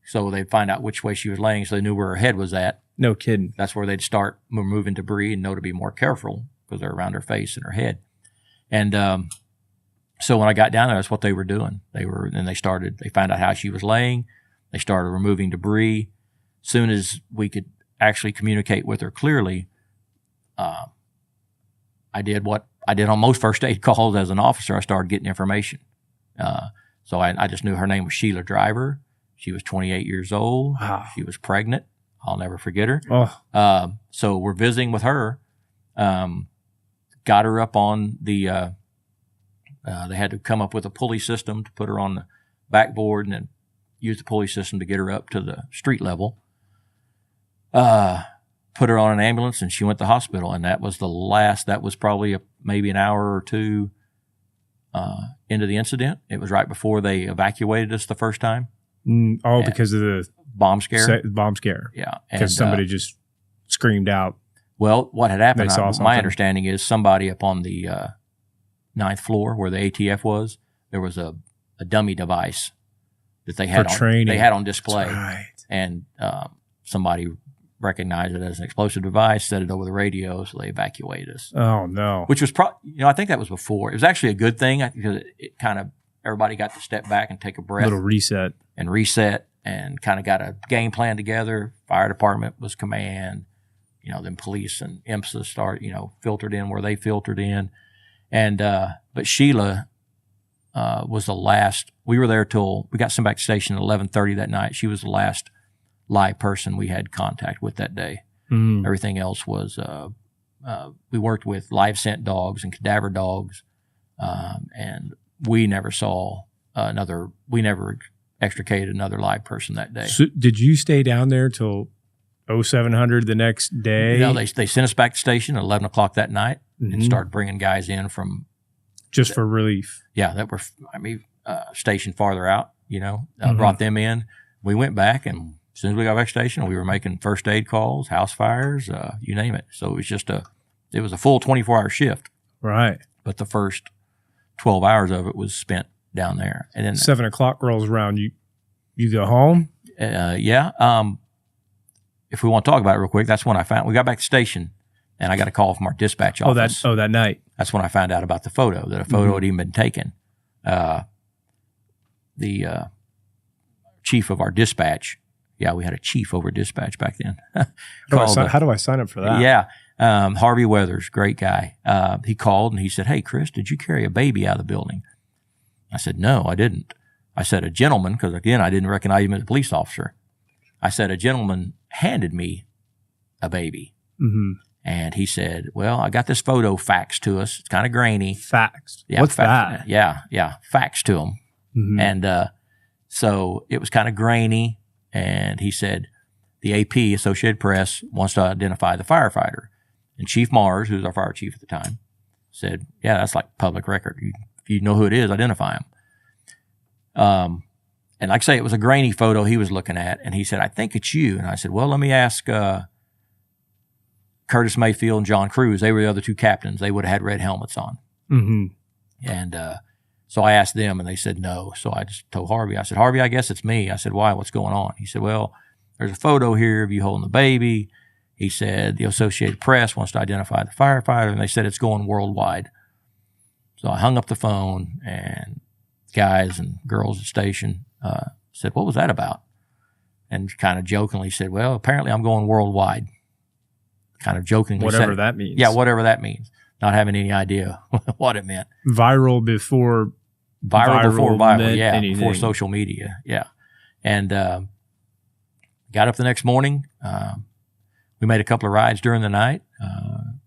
So they'd find out which way she was laying, so they knew where her head was at. No kidding. That's where they'd start removing debris and know to be more careful, because they're around her face and her head. And so when I got down there, that's what they were doing. They found out how she was laying. They started removing debris. Soon as we could actually communicate with her clearly, I did what I did on most first aid calls as an officer. I started getting information. So I just knew her name was Sheila Driver. She was 28 years old. Wow. She was pregnant. I'll never forget her. Oh. So we're visiting with her. Got her up on the, they had to come up with a pulley system to put her on the backboard, and then use the pulley system to get her up to the street level. Put her on an ambulance, and she went to the hospital. And that was that was probably maybe an hour or two into the incident. It was right before they evacuated us the first time. Because of the bomb scare? Bomb scare. Yeah. Because somebody just screamed out. Well, what had happened, my understanding is somebody up on the 9th floor where the ATF was, there was a dummy device that they had on display. That's right. And somebody recognized it as an explosive device, set it over the radio, so they evacuated us. Oh, no. Which was I think that was before. It was actually a good thing, because it kind of, everybody got to step back and take a breath. A little reset. And kind of got a game plan together. Fire department was command, then police and IMSA filtered in where they filtered in. And, but Sheila was the last. We were there till we got sent back to station at 11:30 that night. She was the last live person we had contact with that day. Everything else was, we worked with live scent dogs and cadaver dogs. And we never saw we never extricated another live person that day. So did you stay down there till 0700 the next day? No, they sent us back to station at 11 o'clock that night and started bringing guys in from. Just for relief. Yeah, that were, stationed farther out, brought them in. We went back, and as soon as we got back to station, we were making first aid calls, house fires, you name it. So it was just it was a full 24-hour shift. Right. but the first 12 hours of it was spent down there. And then 7 o'clock rolls around. You go home? Yeah. If we want to talk about it real quick, that's when we got back to the station, and I got a call from our dispatch office. That night. That's when I found out about the photo, that a photo had even been taken. The chief of our dispatch, we had a chief over dispatch back then. How do I sign up for that? Yeah. Harvey Weathers, great guy. He called and he said, "Hey, Chris, did you carry a baby out of the building?" I said, "No, I didn't." I said, "A gentleman," because again, I didn't recognize him as a police officer. I said, "A gentleman handed me a baby." Mm-hmm. And he said, "Well, I got this photo faxed to us. It's kind of grainy." Faxed? Yeah, What's that? Yeah, faxed to him. Mm-hmm. And so it was kind of grainy. And he said, the AP, Associated Press, wants to identify the firefighter. And Chief Mars, who was our fire chief at the time, said, "Yeah, that's like public record. If you know who it is, identify him." And like I say, it was a grainy photo he was looking at. And he said, "I think it's you." And I said, "Well, let me ask Curtis Mayfield and John Cruz." They were the other two captains. They would have had red helmets on. Mm-hmm. And so I asked them, and they said no. So I just told Harvey. I said, "Harvey, I guess it's me." I said, "Why? What's going on?" He said, "Well, there's a photo here of you holding the baby." He said, "The Associated Press wants to identify the firefighter," and they said it's going worldwide. So I hung up the phone, and guys and girls at the station said, "What was that about?" And kind of jokingly said, "Well, apparently I'm going worldwide." Kind of jokingly Whatever said, that means. Yeah, whatever that means. Not having any idea what it meant. Viral before viral, yeah, anything. before social media, yeah. And got up the next morning. We made a couple of rides during the night.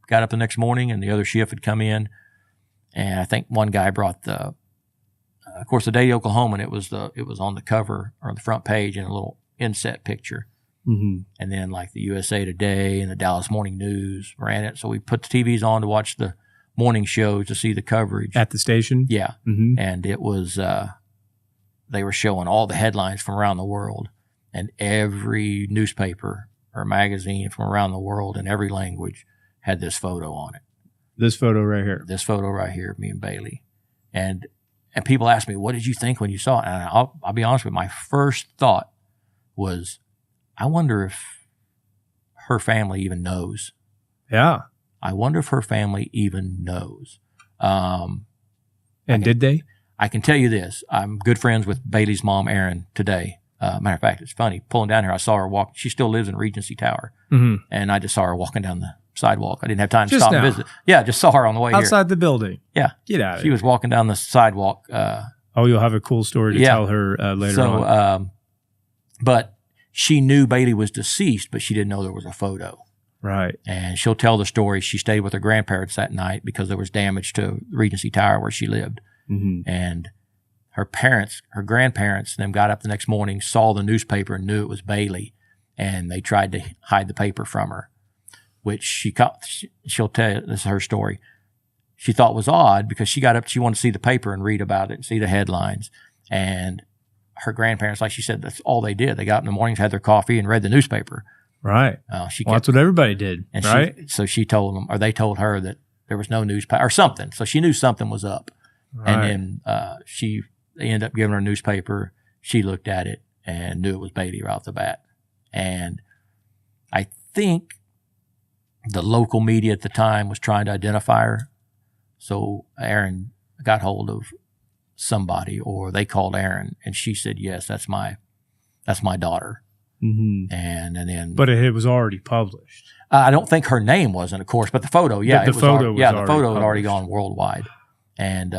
Got up the next morning, and the other shift had come in. And I think one guy brought of course, the Daily Oklahoman. It was on the cover or the front page in a little inset picture. Mm-hmm. And then like the USA Today and the Dallas Morning News ran it. So we put the TVs on to watch the morning shows to see the coverage. At the station? Yeah. Mm-hmm. And it was, they were showing all the headlines from around the world, and every newspaper or magazine from around the world in every language had this photo on it. This photo right here. This photo right here of me and Baylee. And people ask me, "What did you think when you saw it?" And I'll be honest with you, my first thought was, I wonder if her family even knows. Yeah. I wonder if her family even knows. And did they? I can tell you this. I'm good friends with Baylee's mom, Erin, today. Matter of fact, it's funny. Pulling down here, I saw her walk. She still lives in Regency Tower. Mm-hmm. And I just saw her walking down the sidewalk. I didn't have time to Just stop now. and visit. Yeah, just saw her on the way Outside the building. here. Yeah. Get out of She here. was walking down the sidewalk. You'll have a cool story to tell her later on. But she knew Baylee was deceased, but she didn't know there was a photo. Right. And she'll tell the story. She stayed with her grandparents that night because there was damage to Regency Tower where she lived. Mm-hmm. And her grandparents, them got up the next morning, saw the newspaper and knew it was Baylee. And they tried to hide the paper from her, which she'll tell you, this is her story. She thought was odd because she got up, she wanted to see the paper and read about it and see the headlines. And her grandparents, like she said, that's all they did. They got up in the mornings, had their coffee, and read the newspaper. Right. That's what everybody did, and right? So she told them, or they told her that there was no newspaper or something. So she knew something was up. Right. And then they ended up giving her a newspaper. She looked at it and knew it was Baylee right off the bat. And I think the local media at the time was trying to identify her. So Aaron got hold of somebody, or they called Aaron, and she said, "Yes, that's my daughter." Mm-hmm. And then, but it was already published. I don't think her name wasn't, of course, but the photo, yeah, the photo had already gone worldwide, and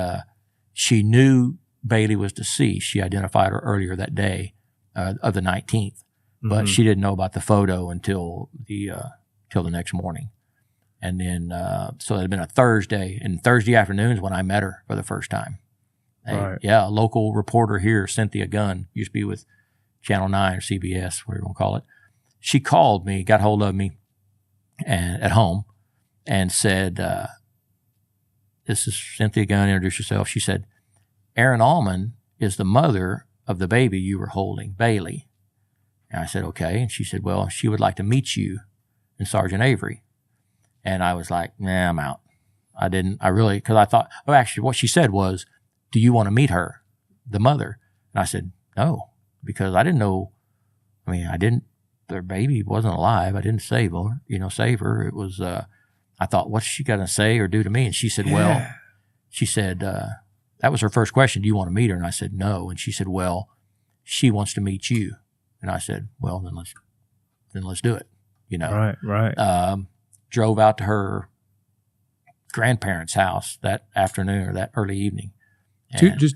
she knew Baylee was deceased. She identified her earlier that day of the 19th, but she didn't know about the photo until the next morning. And then, so it had been a Thursday, and Thursday afternoons when I met her for the first time. Right. Yeah, a local reporter here, Cynthia Gunn, used to be with Channel 9 or CBS, whatever you want to call it. She called me, got hold of me at home, and said, "This is Cynthia Gunn, introduce yourself." She said, "Erin Allman is the mother of the baby you were holding, Baylee." And I said, "Okay." And she said, "Well, she would like to meet you and Sergeant Avery." And I was like, "Nah, I'm out." because I thought, actually what she said was, do you want to meet her, the mother? And I said, no, because I didn't know. I mean, their baby wasn't alive. I didn't save her. It was, I thought, what's she going to say or do to me? And she said, that was her first question. Do you want to meet her? And I said, no. And she said, well, she wants to meet you. And I said, well, then let's do it. Right. Drove out to her grandparents' house that afternoon or that early evening. Just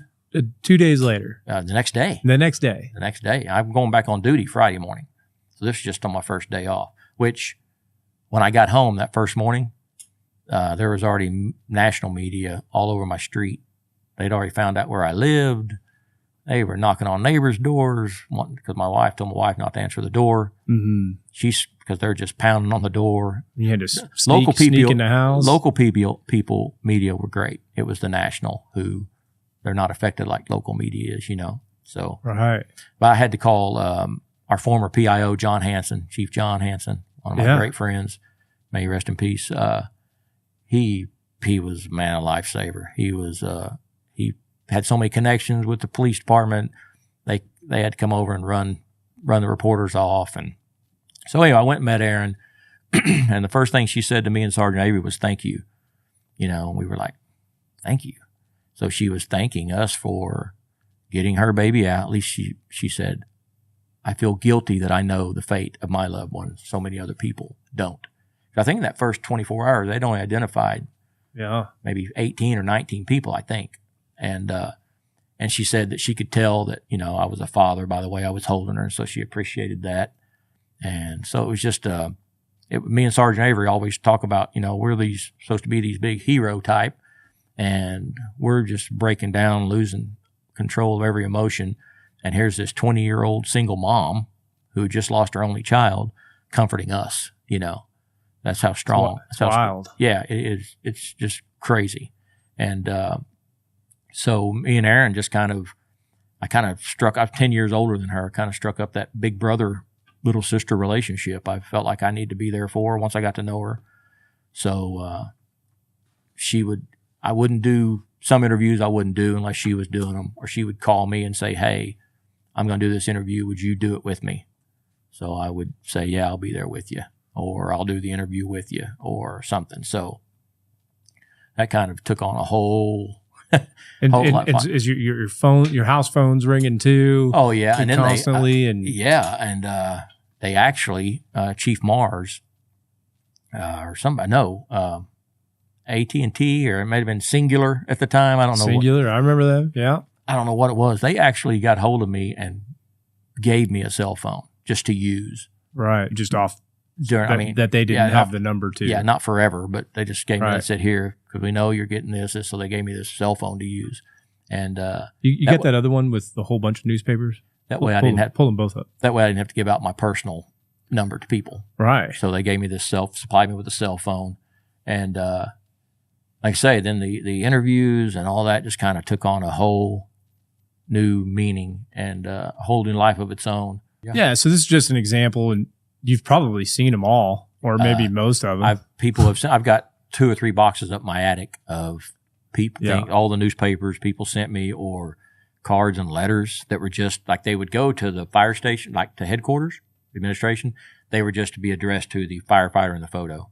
2 days later. The next day. The next day. I'm going back on duty Friday morning. So this is just on my first day off, which when I got home that first morning, there was already national media all over my street. They'd already found out where I lived. They were knocking on neighbors' doors because my wife told my wife not to answer the door. Mm-hmm. Because they're just pounding on the door. You had to sneak in the house. Local people, media were great. It was the national who they're not affected like local media is, So right. But I had to call our former PIO, John Hanson, Chief John Hanson, one of my great friends. May he rest in peace. He was a man, a lifesaver. He had so many connections with the police department. They had to come over and run the reporters off. And so anyway, I went and met Erin, and the first thing she said to me and Sergeant Avery was, thank you. And we were like, thank you. So she was thanking us for getting her baby out. At least she said, I feel guilty that I know the fate of my loved ones. So many other people don't. I think in that first 24 hours, they'd only identified maybe 18 or 19 people, I think. And she said that she could tell that, I was a father by the way I was holding her. And so she appreciated that. And so it was just, me and Sergeant Avery always talk about, we're supposed to be these big hero type, and we're just breaking down, losing control of every emotion. And here's this 20-year-old single mom who just lost her only child comforting us, That's how strong. It's wild. Yeah, it is. It's just crazy. And so me and Erin just I was 10 years older than her, kind of struck up that big brother, little sister relationship. I felt like I needed to be there for her once I got to know her. So I wouldn't do some interviews I wouldn't do unless she was doing them, or she would call me and say, hey, I'm going to do this interview. Would you do it with me? So I would say, yeah, I'll be there with you, or I'll do the interview with you or something. So that kind of took on a whole is your phone, your house phone's ringing too? Oh yeah, and then constantly, they actually Chief Mars or somebody, AT&T, or it might have been Singular at the time. I don't know. Singular, I remember that. Yeah, I don't know what it was. They actually got hold of me and gave me a cell phone just to use. Right, just off. During, that they didn't have the number to. Yeah, not forever, but they just gave me and said, here, because we know you're getting this, so they gave me this cell phone to use. And you got that other one with a whole bunch of newspapers? That way I didn't have to pull them both up. That way I didn't have to give out my personal number to people. Right. So they gave me supplied me with a cell phone. And like I say, then the interviews and all that just kind of took on a whole new meaning and a whole new life of its own. Yeah, so this is just an example, and you've probably seen them all, or maybe most of them. I've got 2 or 3 boxes up my attic of people, all the newspapers people sent me, or cards and letters that were just like, they would go to the fire station, like to headquarters, administration. They were just to be addressed to the firefighter in the photo.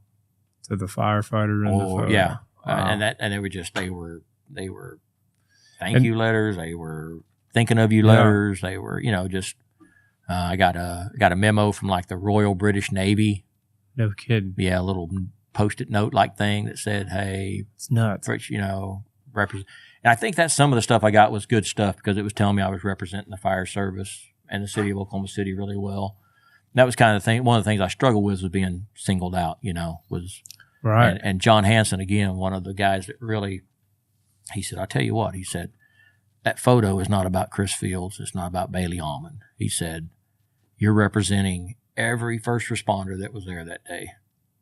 To the firefighter in the photo. Yeah. Wow. And they were just, they were thank you letters. They were thinking of you letters. They were, just, I got a memo from like the Royal British Navy. No kidding. Yeah, a little Post-it note like thing that said, "Hey, it's nuts." And I think that some of the stuff I got was good stuff because it was telling me I was representing the fire service and the city of Oklahoma City really well. And that was kind of the thing. One of the things I struggled with was being singled out. Was right. And John Hanson, again, one of the guys that really, he said, "I'll tell you what," he said, "that photo is not about Chris Fields. It's not about Baylee Almond." He said, "You're representing every first responder that was there that day.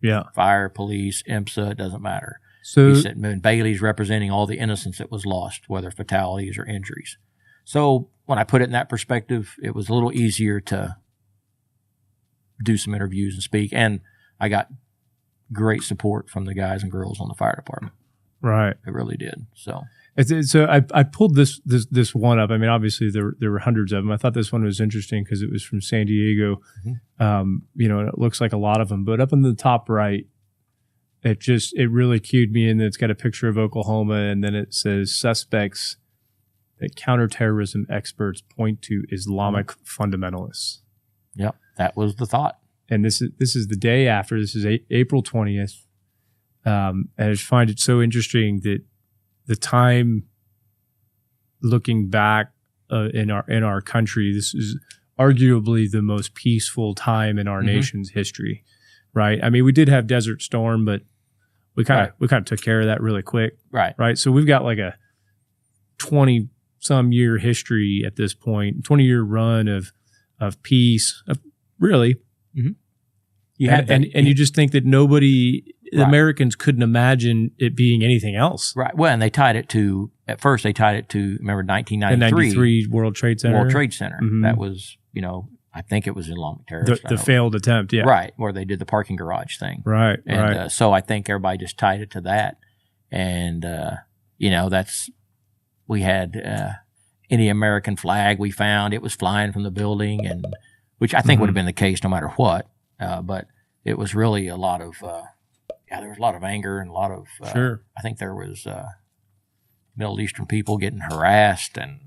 Yeah. Fire, police, IMSA, it doesn't matter." So he said, and Bailey's representing all the innocence that was lost, whether fatalities or injuries. So when I put it in that perspective, it was a little easier to do some interviews and speak. And I got great support from the guys and girls on the fire department. Right. It really did. So So I pulled this one up. I mean, obviously there were hundreds of them. I thought this one was interesting because it was from San Diego. And it looks like a lot of them. But up in the top right, it really cued me in. It's got a picture of Oklahoma, and then it says suspects that counterterrorism experts point to Islamic fundamentalists. Yep, that was the thought. And this is the day after. This is April 20th. And I just find it so interesting that the time looking back in our country, this is arguably the most peaceful time in our nation's history, right? I mean, we did have Desert Storm, but we kind of took care of that really quick, right? So we've got like a 20-some year history at this point, 20-year run of peace, really. You had and you just think that the Americans couldn't imagine it being anything else. Right. Well, and they tied it to, at first they tied it to, remember, 1993. The 93 World Trade Center. World Trade Center. That was, I think it was Islamic terrorist. The failed attempt, yeah. Right, where they did the parking garage thing. Right, and so I think everybody just tied it to that. And, we had any American flag we found, it was flying from the building, and which I think would have been the case no matter what. But it was really a lot of, there was a lot of anger and a lot of, I think there was Middle Eastern people getting harassed and,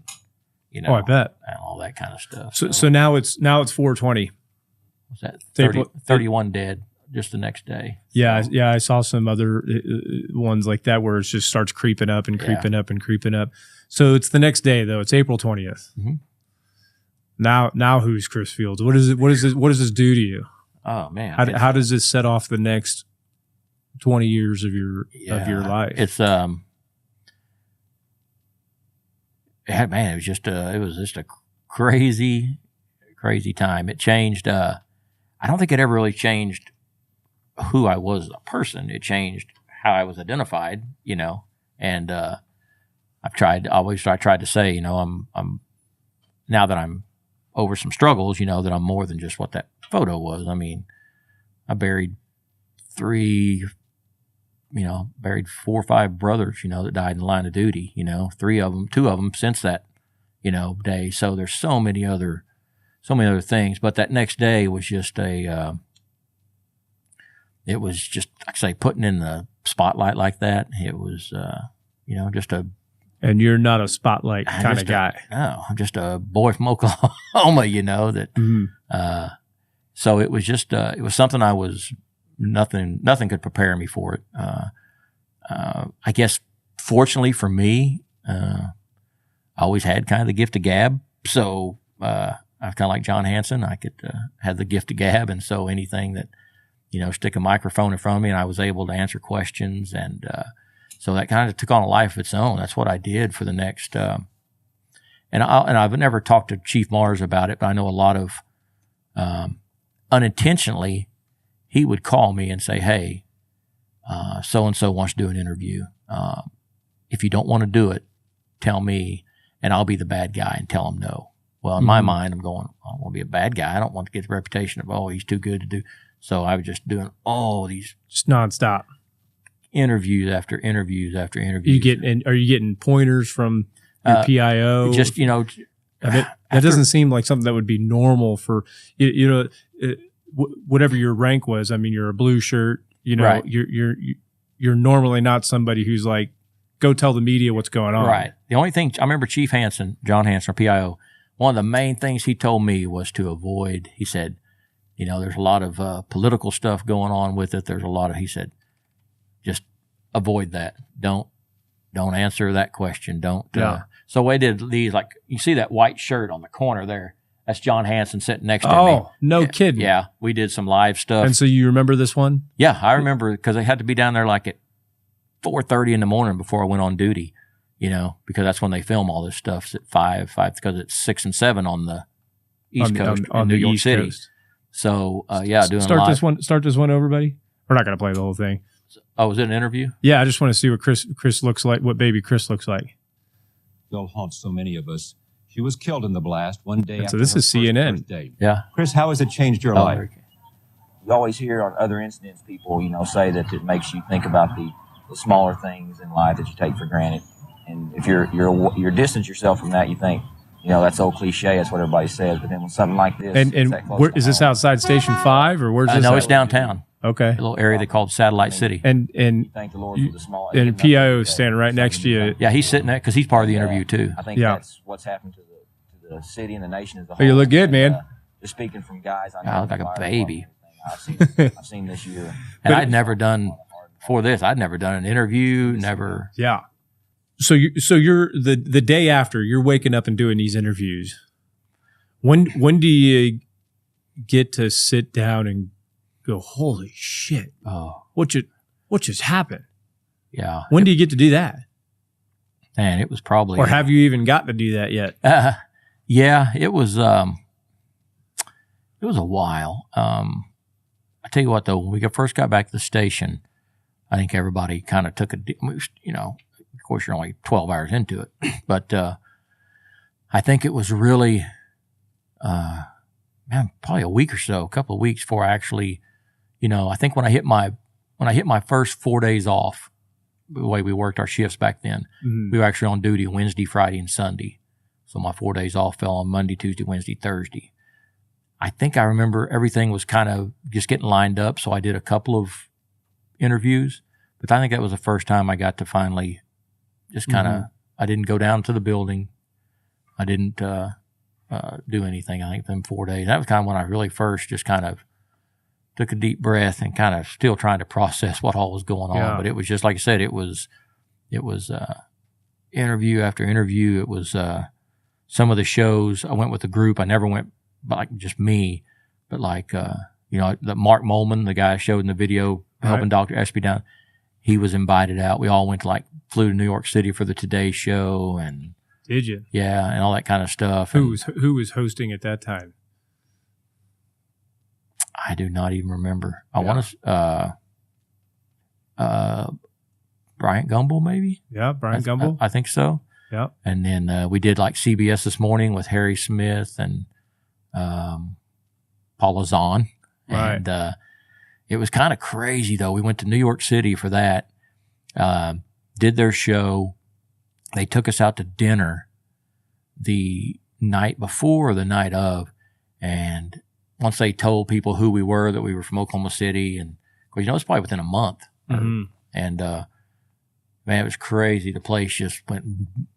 I bet. And all that kind of stuff. So now it's 420. Was that 31 dead just the next day? Yeah, I saw some other ones like that where it just starts creeping up and creeping up and creeping up. So it's the next day though. It's April 20th. Now who's Chris Fields? What does this do to you? Oh man, how does this set off the next 20 years of your life? It's it was just a crazy time. It changed. I don't think it ever really changed who I was as a person. It changed how I was identified, and I tried to say, I'm now that I'm over some struggles, that I'm more than just what that photo was. I mean, I buried 4 or 5 brothers, that died in the line of duty, 2 of them since that, day. So there's so many other things. But that next day was just it was just, like I say, putting in the spotlight like that. It was, just a. And you're not a spotlight kind of guy. No, I'm just a boy from Oklahoma, that, so it was just, it was something nothing could prepare me for it. I guess fortunately for me, I always had kind of the gift of gab. So, I was kind of like John Hanson. I could, have the gift of gab. And so anything that, stick a microphone in front of me and I was able to answer questions. And, so that kind of took on a life of its own. That's what I did for the next, and I've never talked to Chief Mars about it, but I know a lot of, unintentionally, he would call me and say, hey, so-and-so wants to do an interview. If you don't want to do it, tell me, and I'll be the bad guy and tell him no. Well, in my mind, I'm going, I don't want to be a bad guy. I don't want to get the reputation of, he's too good to do. So I was just doing all these. Just nonstop. Interviews after interviews after interviews. Are you getting pointers from your PIO? Just, that doesn't seem like something that would be normal for, whatever your rank was. I mean, you're a blue shirt, right. You're normally not somebody who's like, go tell the media what's going on. Right. The only thing, I remember Chief Hanson, John Hanson, or PIO, one of the main things he told me was to avoid, he said, there's a lot of political stuff going on with it. There's a lot of, he said, just avoid that. Don't answer that question. Don't. So we did these, like, you see that white shirt on the corner there. That's John Hanson sitting next to me. Oh, no kidding. Yeah. We did some live stuff. And so you remember this one? Yeah, I remember because I had to be down there like at 4:30 in the morning before I went on duty, because that's when they film all this stuff. It's at 5, because it's 6 and 7 on the East Coast in New York City. Coast. So, doing start this one over, buddy. We're not going to play the whole thing. Oh, was it an interview? Yeah, I just want to see what Chris looks like, what baby Chris looks like. Still haunts so many of us. She was killed in the blast one day after so this is CNN. Birthday. Yeah. Chris, how has it changed your life? You always hear on other incidents people, say that it makes you think about the the smaller things in life that you take for granted. And if you're distance yourself from that, you think, that's old cliche. That's what everybody says. But then when something like this, And where, is this outside Station 5 or where's this? No, at? it's downtown. Okay. A little area they called Satellite City. And thank the Lord for the small. and PIO is standing right next to you. Yeah, he's sitting there because he's part of the interview too. I think that's what's happened to the city and the nation as a whole. Oh, you look good, man. Just speaking from guys I know. I look like a baby. I've seen this year. And I'd never done before this. I'd never done an interview. Never. Yeah. So you're the day after you're waking up and doing these interviews. When do you get to sit down and go, holy shit? Oh, what just happened? Yeah. When do you get to do that? Man, it was probably. Or have you even got to do that yet? Yeah, it was. It was a while. I tell you what, though, when we first got back to the station, I think everybody kind of took of course, you're only 12 hours into it, but I think it was really, probably a week or so, a couple of weeks before I actually, I think when I hit my first 4 days off, the way we worked our shifts back then, we were actually on duty Wednesday, Friday, and Sunday. So my 4 days off fell on Monday, Tuesday, Wednesday, Thursday. I think I remember everything was kind of just getting lined up, so I did a couple of interviews. But I think that was the first time I got to finally just kind of, I didn't go down to the building. I didn't do anything, I think, in 4 days. That was kind of when I really first just kind of took a deep breath and kind of still trying to process what all was going on. But it was just, like I said, it was interview after interview. It was some of the shows, I went with a group. I never went like just me, but like, the Mark Molman, the guy I showed in the video, helping Dr. Espy down, he was invited out. We all went to flew to New York City for the Today Show. And did you? Yeah, and all that kind of stuff. Who was hosting at that time? I do not even remember. I want to, Bryant Gumbel maybe? Yeah, Bryant Gumbel. I think so. Yeah. And then we did CBS This Morning with Harry Smith and Paula Zahn. Right. And it was kind of crazy, though. We went to New York City for that, did their show. They took us out to dinner the night before or the night of. And once they told people who we were, that we were from Oklahoma City, and it's probably within a month. And man, it was crazy. The place just went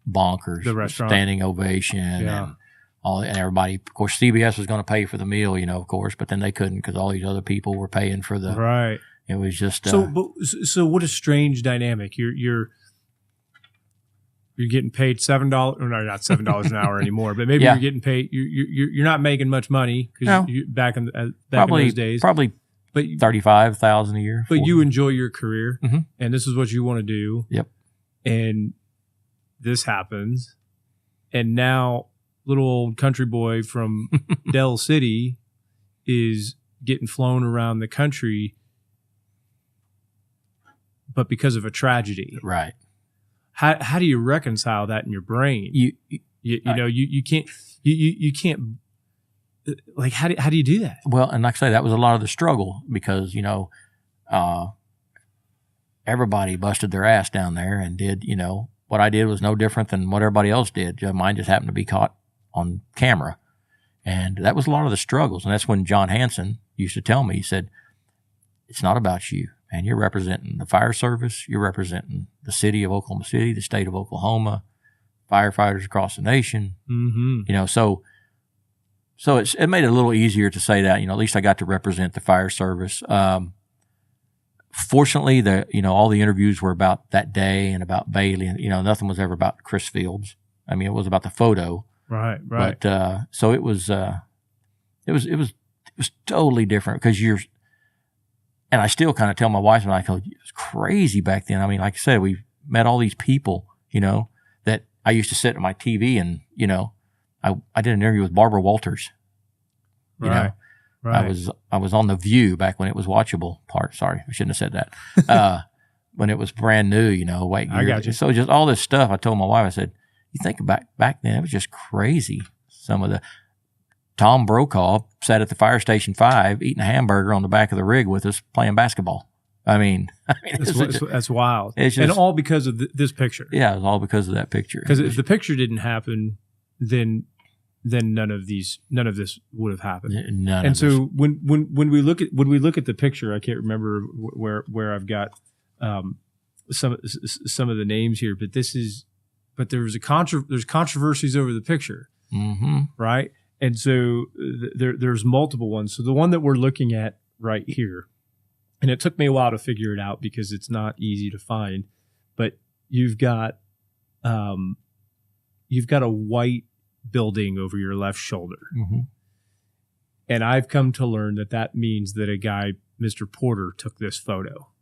bonkers. The restaurant, standing ovation, and everybody. Of course, CBS was going to pay for the meal, of course, but then they couldn't because all these other people were paying for the. Right. It was just so. What a strange dynamic. You're getting paid $7. No, not $7 an hour anymore, but maybe you're getting paid. You're not making much money because back in those days, probably. But $35,000 a year. But you enjoy your career, and this is what you want to do. Yep. And this happens, and now little old country boy from Del City is getting flown around the country, but because of a tragedy. Right. How do you reconcile that in your brain? You can't. Like, how do you do that? Well, and like I say, that was a lot of the struggle because, everybody busted their ass down there and did, what I did was no different than what everybody else did. Mine just happened to be caught on camera. And that was a lot of the struggles. And that's when John Hanson used to tell me, he said, it's not about you, man. You're representing the fire service. You're representing the city of Oklahoma City, the state of Oklahoma, firefighters across the nation, So it made it a little easier to say that, at least I got to represent the fire service. Fortunately, all the interviews were about that day and about Baylee, and nothing was ever about Chris Fields. I mean, it was about the photo. Right. But so it was totally different because and I still kind of tell my wife, and I go, it was crazy back then. I mean, like I said, we met all these people, that I used to sit at my TV and, I did an interview with Barbara Walters. Right. I was on The View back when it was watchable. Sorry, I shouldn't have said that. When it was brand new, I got you. So just all this stuff, I told my wife, I said, you think back then, it was just crazy. Some of the Tom Brokaw sat at the Fire Station 5 eating a hamburger on the back of the rig with us playing basketball. I mean, that's wild. It's just, and all because of this picture. Yeah, it's all because of that picture. Because if the picture didn't happen, then none of this would have happened. And so when we look at the picture, I can't remember where I've got some of the names here, but there's controversies over the picture, right? And so there's multiple ones. So the one that we're looking at right here, and it took me a while to figure it out because it's not easy to find, but you've got a white building over your left shoulder. And I've come to learn that means that a guy, Mr. Porter, took this photo.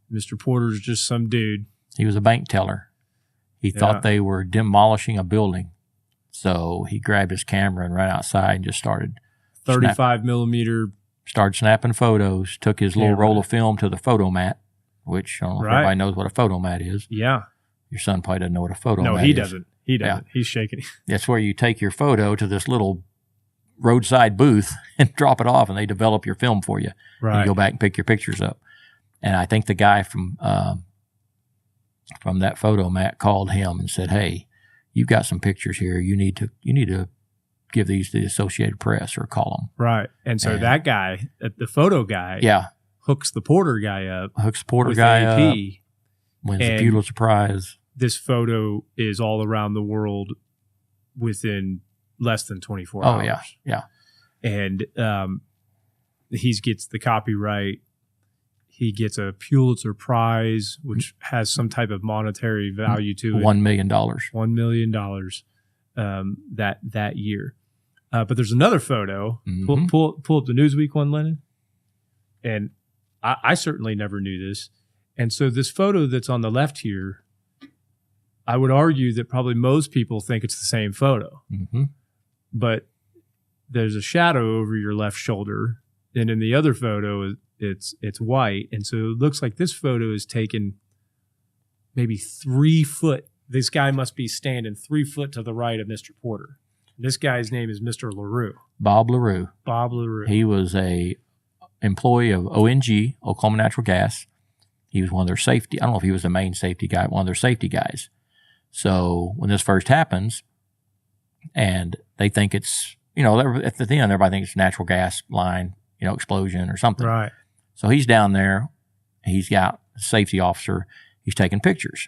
Mr. Porter's just some dude. He was a bank teller. He thought they were demolishing a building. So he grabbed his camera and ran outside and just started 35 millimeter. Started snapping photos, took his little roll of film to the photomat, which I don't know if everybody knows what a photomat is. Yeah. Your son probably doesn't know what a photomat is. No, he doesn't. He doesn't. Yeah. He's shaking. That's where you take your photo to this little roadside booth and drop it off, and they develop your film for you. Right. And you go back and pick your pictures up. And I think the guy from that photomat called him and said, "Hey, you've got some pictures here. You need to give these to the Associated Press or call them." Right. And so that guy, the photo guy, hooks the Porter guy up. Wins the Pulitzer Prize. This photo is all around the world within less than 24 hours. Oh, yeah. And he gets the copyright. He gets a Pulitzer Prize, which has some type of monetary value to it. $1 million. $1 million that year. But there's another photo. Pull up the Newsweek one, Lennon. And I certainly never knew this. And so this photo that's on the left here, I would argue that probably most people think it's the same photo. But there's a shadow over your left shoulder. And in the other photo, it's white. And so it looks like this photo is taken maybe 3 foot. This guy must be standing 3 foot to the right of Mr. Porter. This guy's name is Mr. LaRue. Bob LaRue. Bob LaRue. He was a employee of ONG, Oklahoma Natural Gas. He was one of their safety. I don't know if he was the main safety guy, one of their safety guys. So when this first happens, and they think it's, at the end, everybody thinks it's natural gas line, explosion or something. Right. So he's down there. He's got a safety officer. He's taking pictures.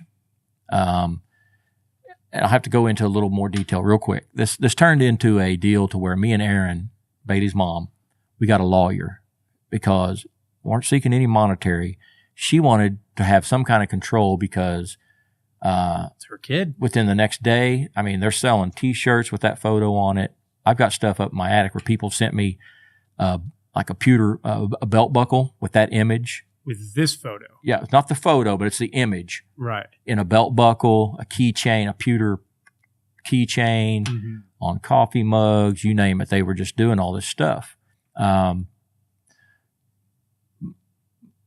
And I'll have to go into a little more detail real quick. This turned into a deal to where me and Erin, Baylee's mom, we got a lawyer because we weren't seeking any monetary. She wanted to have some kind of control because it's her kid. Within the next day, they're selling T-shirts with that photo on it. I've got stuff up in my attic where people sent me like a belt buckle with that image. With this photo. Yeah, it's not the photo, but it's the image. Right. In a belt buckle, a keychain, a pewter keychain, on coffee mugs, you name it. They were just doing all this stuff. Bob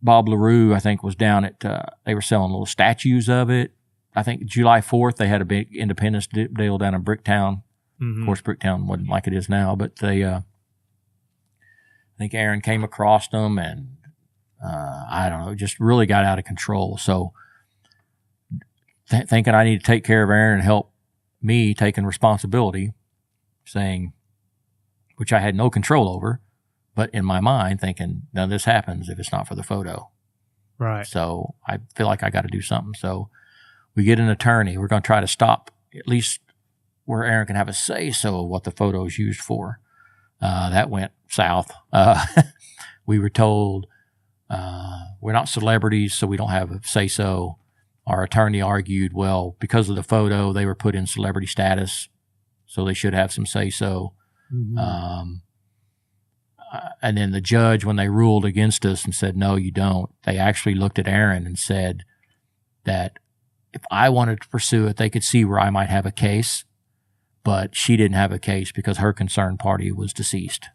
LaRue, I think, was down at, they were selling little statues of it. I think July 4th, they had a big Independence deal down in Bricktown. Of course, Bricktown wasn't like it is now, but they, I think Aaron came across them and, I don't know, just really got out of control. So thinking I need to take care of Aaron and help me taking responsibility, saying, which I had no control over, but in my mind thinking, none of this happens if it's not for the photo. Right. So I feel like I got to do something. So we get an attorney. We're going to try to stop at least where Aaron can have a say-so of what the photo is used for. That went south. We were told we're not celebrities, so we don't have a say-so. Our attorney argued, well, because of the photo, they were put in celebrity status, so they should have some say-so. And then the judge, when they ruled against us and said, no, you don't, they actually looked at Aaron and said that if I wanted to pursue it, they could see where I might have a case, but she didn't have a case because her concerned party was deceased.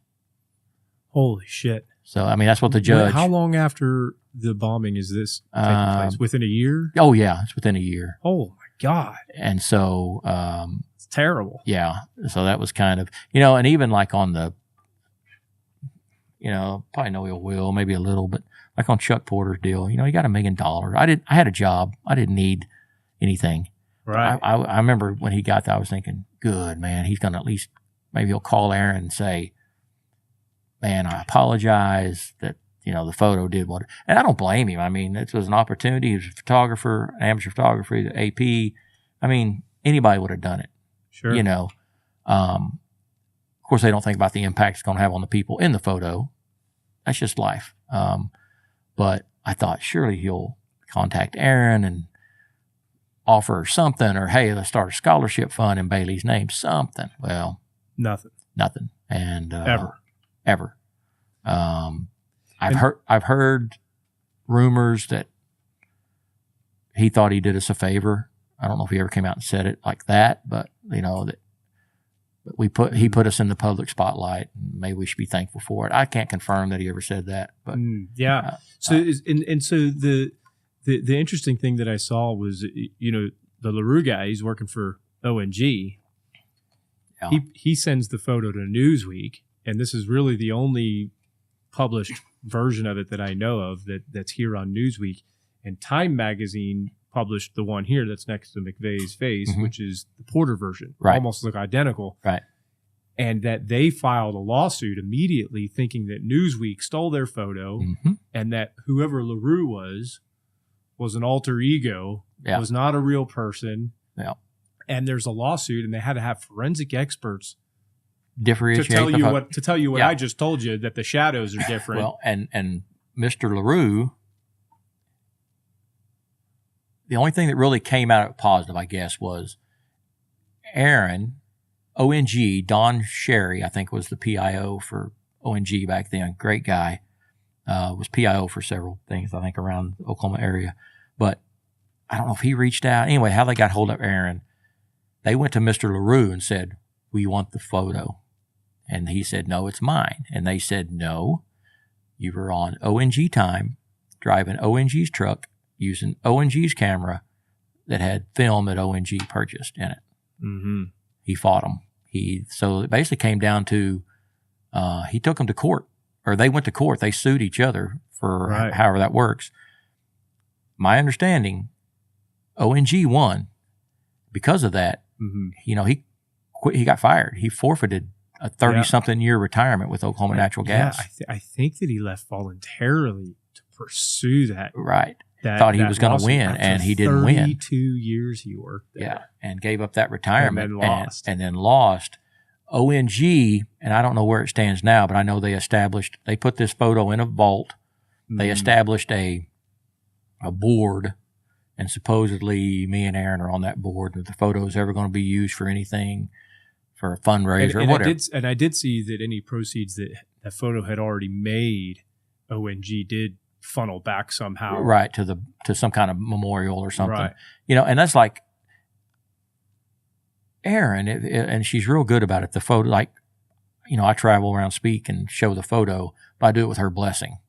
Holy shit. So, that's what the judge... How long after the bombing is this taking place? Within a year? Oh, yeah. It's within a year. Oh, my God. And so... it's terrible. Yeah. So that was kind of... and even like on the... probably no ill will, maybe a little, but like on Chuck Porter's deal, he got $1 million. I had a job. I didn't need anything. Right. I remember when he got that, I was thinking, good, man. He's going to at least, maybe he'll call Aaron and say, man, I apologize that, the photo did what. And I don't blame him. I mean, it was an opportunity. He was a photographer, amateur photographer, the AP. I mean, anybody would have done it. Sure. Of course, they don't think about the impact it's going to have on the people in the photo. That's just life. But I thought surely he'll contact Aaron and offer something, or hey, let's start a scholarship fund in Baylee's name, something. Well, nothing. And Ever. I've heard rumors that he thought he did us a favor. I don't know if he ever came out and said it like that, but that he put us in the public spotlight, and maybe we should be thankful for it. I can't confirm that he ever said that, but yeah. So the interesting thing that I saw was, the LaRue guy, he's working for ONG. Yeah. He sends the photo to Newsweek, and this is really the only published version of it that I know of that's here on Newsweek. And Time Magazine published the one here that's next to McVeigh's face, which is the Porter version. Right. Almost look identical. Right. And that they filed a lawsuit immediately thinking that Newsweek stole their photo and that whoever LaRue was an alter ego, was not a real person. Yeah. And there's a lawsuit, and they had to have forensic experts differentiate to tell you what I just told you, that the shadows are different. Well, and Mr. LaRue, the only thing that really came out of positive, I guess, was Aaron, ONG, Don Sherry, I think was the PIO for ONG back then, great guy, was PIO for several things, I think, around the Oklahoma area. But I don't know if he reached out. Anyway, how they got hold of Aaron, they went to Mr. LaRue and said, we want the photo. And he said, no, it's mine. And they said, no, you were on ONG time, driving ONG's truck, using ONG's camera that had film that ONG purchased in it. Mm-hmm. He fought them. So it basically came down to he took them to court, or they went to court. They sued each other for however that works. My understanding, ONG won. Because of that, he quit. He got fired. He forfeited a 30-something year retirement with Oklahoma Natural Gas. I think that he left voluntarily to pursue that. Right. Thought he was going to win, and he didn't win. 32 years he worked there. Yeah, and gave up that retirement. And then lost. ONG, and I don't know where it stands now, but I know they put this photo in a vault. They established a board, and supposedly me and Aaron are on that board, that the photo is ever going to be used for anything, for a fundraiser or whatever. I did see that any proceeds that photo had already made, ONG did funnel back somehow, right, to some kind of memorial or something, right. And that's like Aaron, and she's real good about it. The photo, like, I travel around, speak, and show the photo, but I do it with her blessing.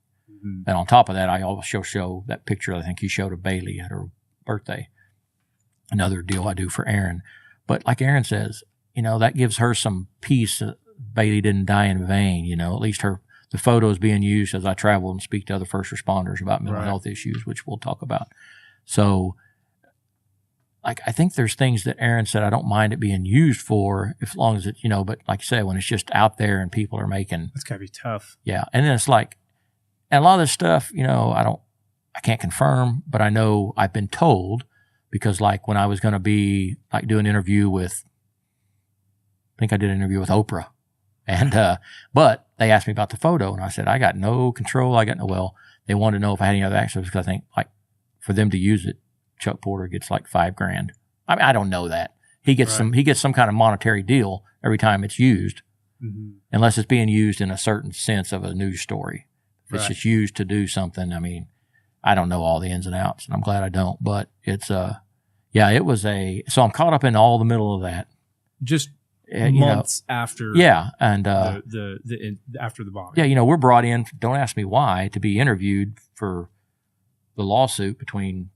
And on top of that, I always show that picture I think you showed of Baylee at her birthday. Another deal I do for Aaron. But like Aaron says, that gives her some peace that Baylee didn't die in vain. At least the photo is being used as I travel and speak to other first responders about mental health issues, which we'll talk about. So, like, I think there's things that Aaron said I don't mind it being used for, as long as it, but like I said, when it's just out there and people are making. That's got to be tough. Yeah. And then it's like, and a lot of this stuff, I can't confirm, but I know I've been told, because like when I was going to be like do an interview with, I think I did an interview with Oprah, and but they asked me about the photo, and I said I got no control. They wanted to know if I had any other access, because I think like for them to use it, Chuck Porter gets like $5,000. I mean, I don't know that he gets some kind of monetary deal every time it's used, unless it's being used in a certain sense of a news story. If it's just used to do something, I mean, I don't know all the ins and outs, and I'm glad I don't. But it's it was so I'm caught up in all the middle of that. Just months after. Yeah, and after the bombing. Yeah, we're brought in. Don't ask me why, to be interviewed for the lawsuit between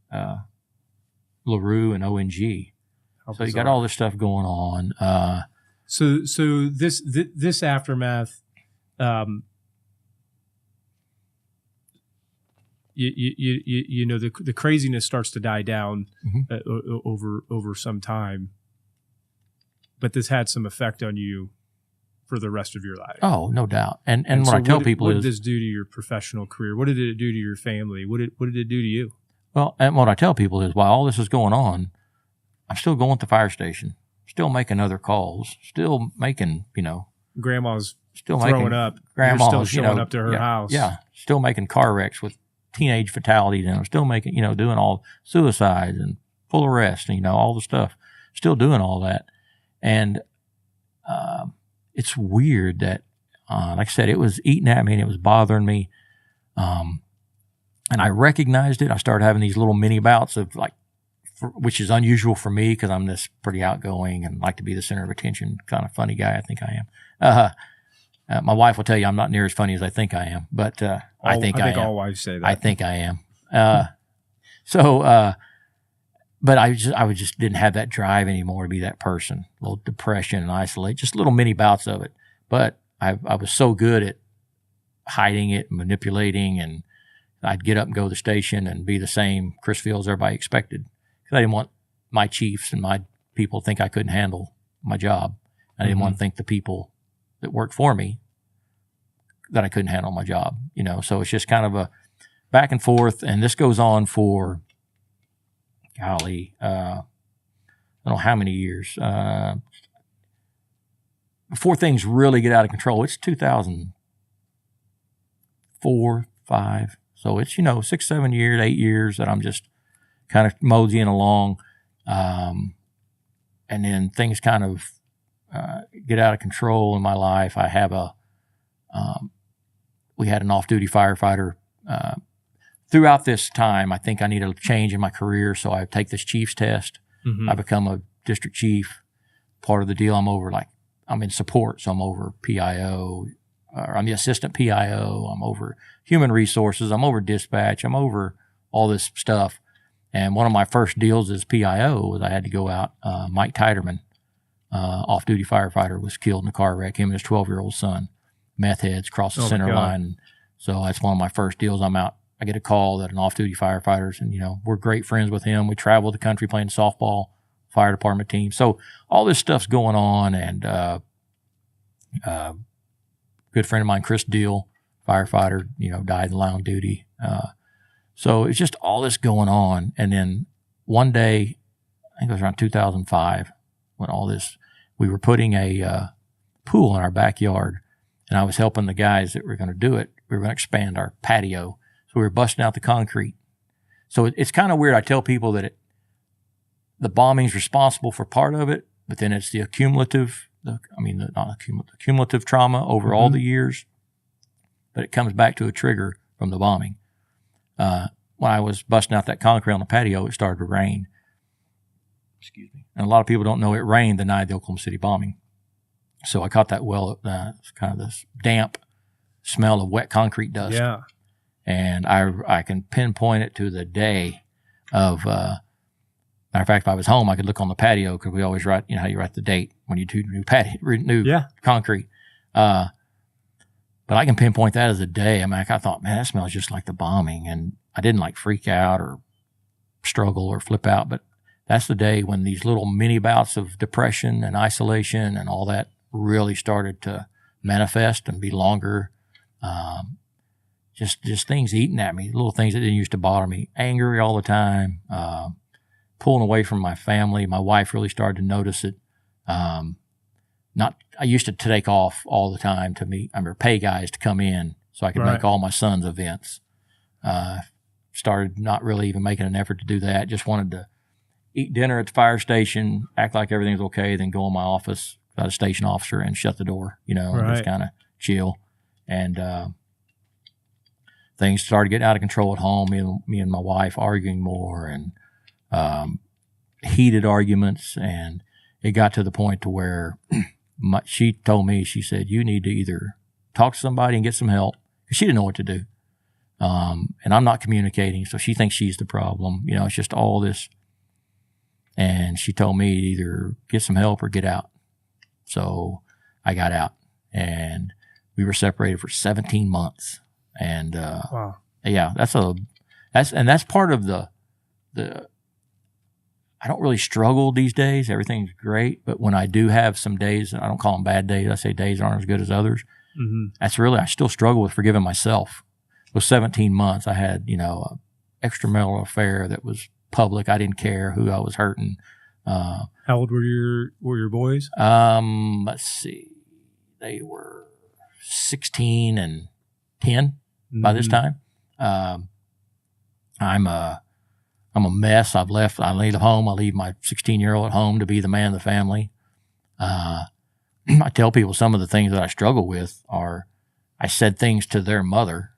LaRue and ONG. So you got all this stuff going on. So this aftermath. the craziness starts to die down Mm-hmm. over some time, but this had some effect on you for the rest of your life. Oh, no doubt. And what so I tell people what is, did this do to your professional career? What did it do to your family? What did it do to you? well, and what I tell people is, while all this is going on, I'm still going to the fire station, still making other calls, still making, Grandma's still throwing making up. grandma's, You're still showing up to her yeah, house. Yeah, still making car wrecks with teenage fatalities, and I'm still making, doing all suicides and full arrests, and all the stuff. Still doing all that, and it's weird that, like I said, it was eating at me and it was bothering me, and I recognized it. I started having these little mini bouts of which is unusual for me because I'm this pretty outgoing and like to be the center of attention, kind of funny guy. I think I am. My wife will tell you I'm not near as funny as I think I am, but I think I am. all wives say that. I think I am. But I just didn't have that drive anymore to be that person. A little depression and isolate, just little mini bouts of it. But I was so good at hiding it, manipulating, and I'd get up and go to the station and be the same Chris Fields everybody expected. Because I didn't want my chiefs and my people to think I couldn't handle my job. I didn't want to think the people that worked for me that I couldn't handle my job. So it's just kind of a back and forth. And this goes on for, golly, I don't know how many years. Before things really get out of control, it's 2004, 5. So it's, 6, 7 years, 8 years that I'm just kind of moseying along. And then things kind of get out of control in my life. I have we had an off-duty firefighter. Throughout this time, I think I need a change in my career, so I take this chief's test. I become a district chief. Part of the deal, I'm in support, so I'm over PIO, or I'm the assistant PIO. I'm over human resources. I'm over dispatch. I'm over all this stuff. And one of my first deals as PIO was I had to go out. Mike Titerman, off-duty firefighter, was killed in a car wreck. Him and his 12-year-old son, meth heads, crossed the center line. So that's one of my first deals. I'm out. I get a call that an off-duty firefighter, and we're great friends with him. We travel the country playing softball, fire department team. So all this stuff's going on, and good friend of mine, Chris Deal, firefighter, died in the line of duty. So it's just all this going on. And then one day, I think it was around 2005, when we were putting a pool in our backyard, and I was helping the guys that were going to do it. We were going to expand our patio. So we were busting out the concrete. So it's kind of weird. I tell people that the bombing's responsible for part of it, but then it's the cumulative trauma over all the years. But it comes back to a trigger from the bombing. When I was busting out that concrete on the patio, it started to rain. Excuse me. And a lot of people don't know it rained the night of the Oklahoma City bombing. So I caught that it's kind of this damp smell of wet concrete dust. Yeah. And I can pinpoint it to the day of, matter of fact, if I was home, I could look on the patio because we always write, how you write the date when you do new concrete. But I can pinpoint that as a day. I thought, man, that smells just like the bombing. And I didn't freak out or struggle or flip out, but that's the day when these little mini bouts of depression and isolation and all that really started to manifest and be longer. Just things eating at me, little things that didn't used to bother me. Angry all the time, pulling away from my family. My wife really started to notice it. I used to take off all the time to meet, pay guys to come in so I could make all my son's events. Started not really even making an effort to do that. Just wanted to eat dinner at the fire station, act like everything's okay, then go in my office, got a station officer, and shut the door, and just kind of chill. And things started getting out of control at home. Me and my wife arguing more, and heated arguments. And it got to the point to where she told me, she said, you need to either talk to somebody and get some help, because she didn't know what to do. And I'm not communicating, so she thinks she's the problem. It's just all this. And she told me to either get some help or get out. So I got out, and we were separated for 17 months. And wow. Yeah, that's a That's part of the I don't really struggle these days. Everything's great. But when I do have some days, I don't call them bad days. I say days aren't as good as others. That's really, I still struggle with forgiving myself. It was 17 months. I had, an extramarital affair that was public. I didn't care who I was hurting. How old were your boys? Let's see. They were 16 and 10 by this time. I'm a mess. I leave home. I leave my 16-year-old at home to be the man of the family. I tell people some of the things that I struggle with are I said things to their mother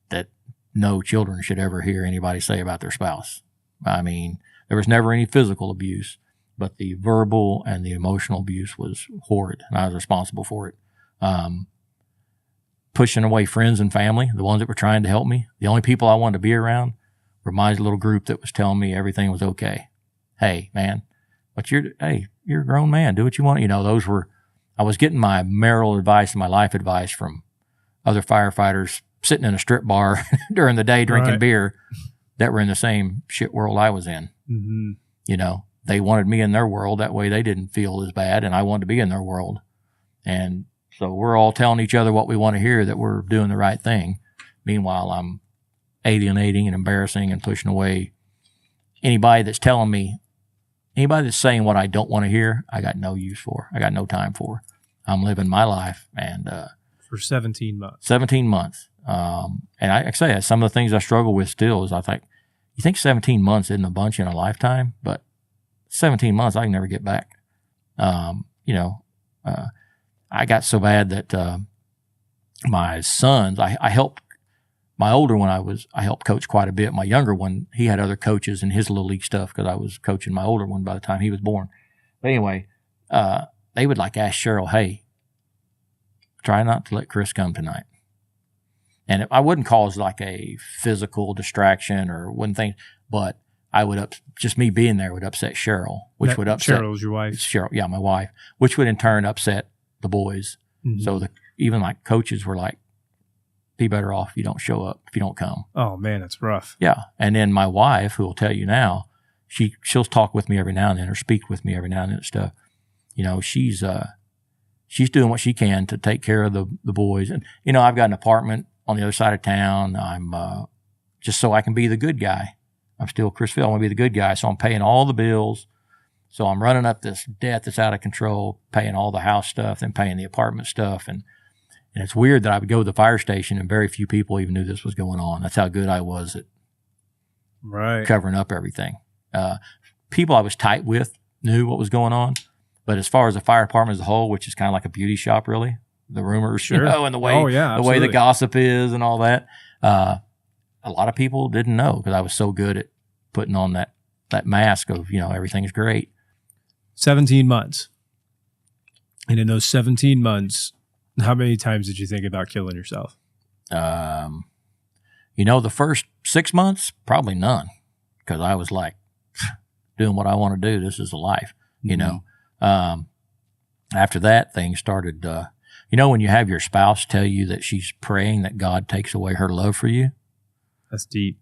that no children should ever hear anybody say about their spouse. I mean, there was never any physical abuse, but the verbal and the emotional abuse was horrid, and I was responsible for it. Pushing away friends and family, the ones that were trying to help me. The only people I wanted to be around were my little group that was telling me everything was okay. Hey, man, you're a grown man. Do what you want. I was getting my marital advice and my life advice from other firefighters sitting in a strip bar during the day drinking beer that were in the same shit world I was in. They wanted me in their world. That way they didn't feel as bad, and I wanted to be in their world. And so we're all telling each other what we want to hear, that we're doing the right thing. Meanwhile, I'm alienating and embarrassing and pushing away anybody that's saying what I don't want to hear. I got no use for. I got no time for. I'm living my life, and for 17 months. 17 months. And I say some of the things I struggle with still is I think 17 months isn't a bunch in a lifetime, but 17 months I can never get back. I got so bad that my sons, I helped my older one. I helped coach quite a bit. My younger one, he had other coaches in his little league stuff because I was coaching my older one by the time he was born. But anyway, they would ask Cheryl, hey, try not to let Chris come tonight. And I wouldn't cause a physical distraction or wouldn't think, but I would just me being there would upset Cheryl, which would upset Cheryl's your wife. Cheryl, yeah, my wife, which would in turn upset the boys. So even coaches were like, be better off if you don't show up, if you don't come. Oh man, it's rough. Yeah. And then my wife, who will tell you now, she'll talk with me every now and then or speak with me every now and then and stuff. She's doing what she can to take care of the boys. And, I've got an apartment on the other side of town. I'm just so I can be the good guy. I'm still Chris Phil. I want to be the good guy. So I'm paying all the bills. So I'm running up this debt that's out of control, paying all the house stuff, then paying the apartment stuff. And it's weird that I would go to the fire station and very few people even knew this was going on. That's how good I was at covering up everything. People I was tight with knew what was going on. But as far as the fire department as a whole, which is kind of like a beauty shop, really, the rumors, and the way the gossip is and all that, a lot of people didn't know because I was so good at putting on that mask of, everything's great. 17 months. And in those 17 months, how many times did you think about killing yourself? The first 6 months, probably none, because I was doing what I want to do. This is a life, After that, things started, when you have your spouse tell you that she's praying that God takes away her love for you. That's deep.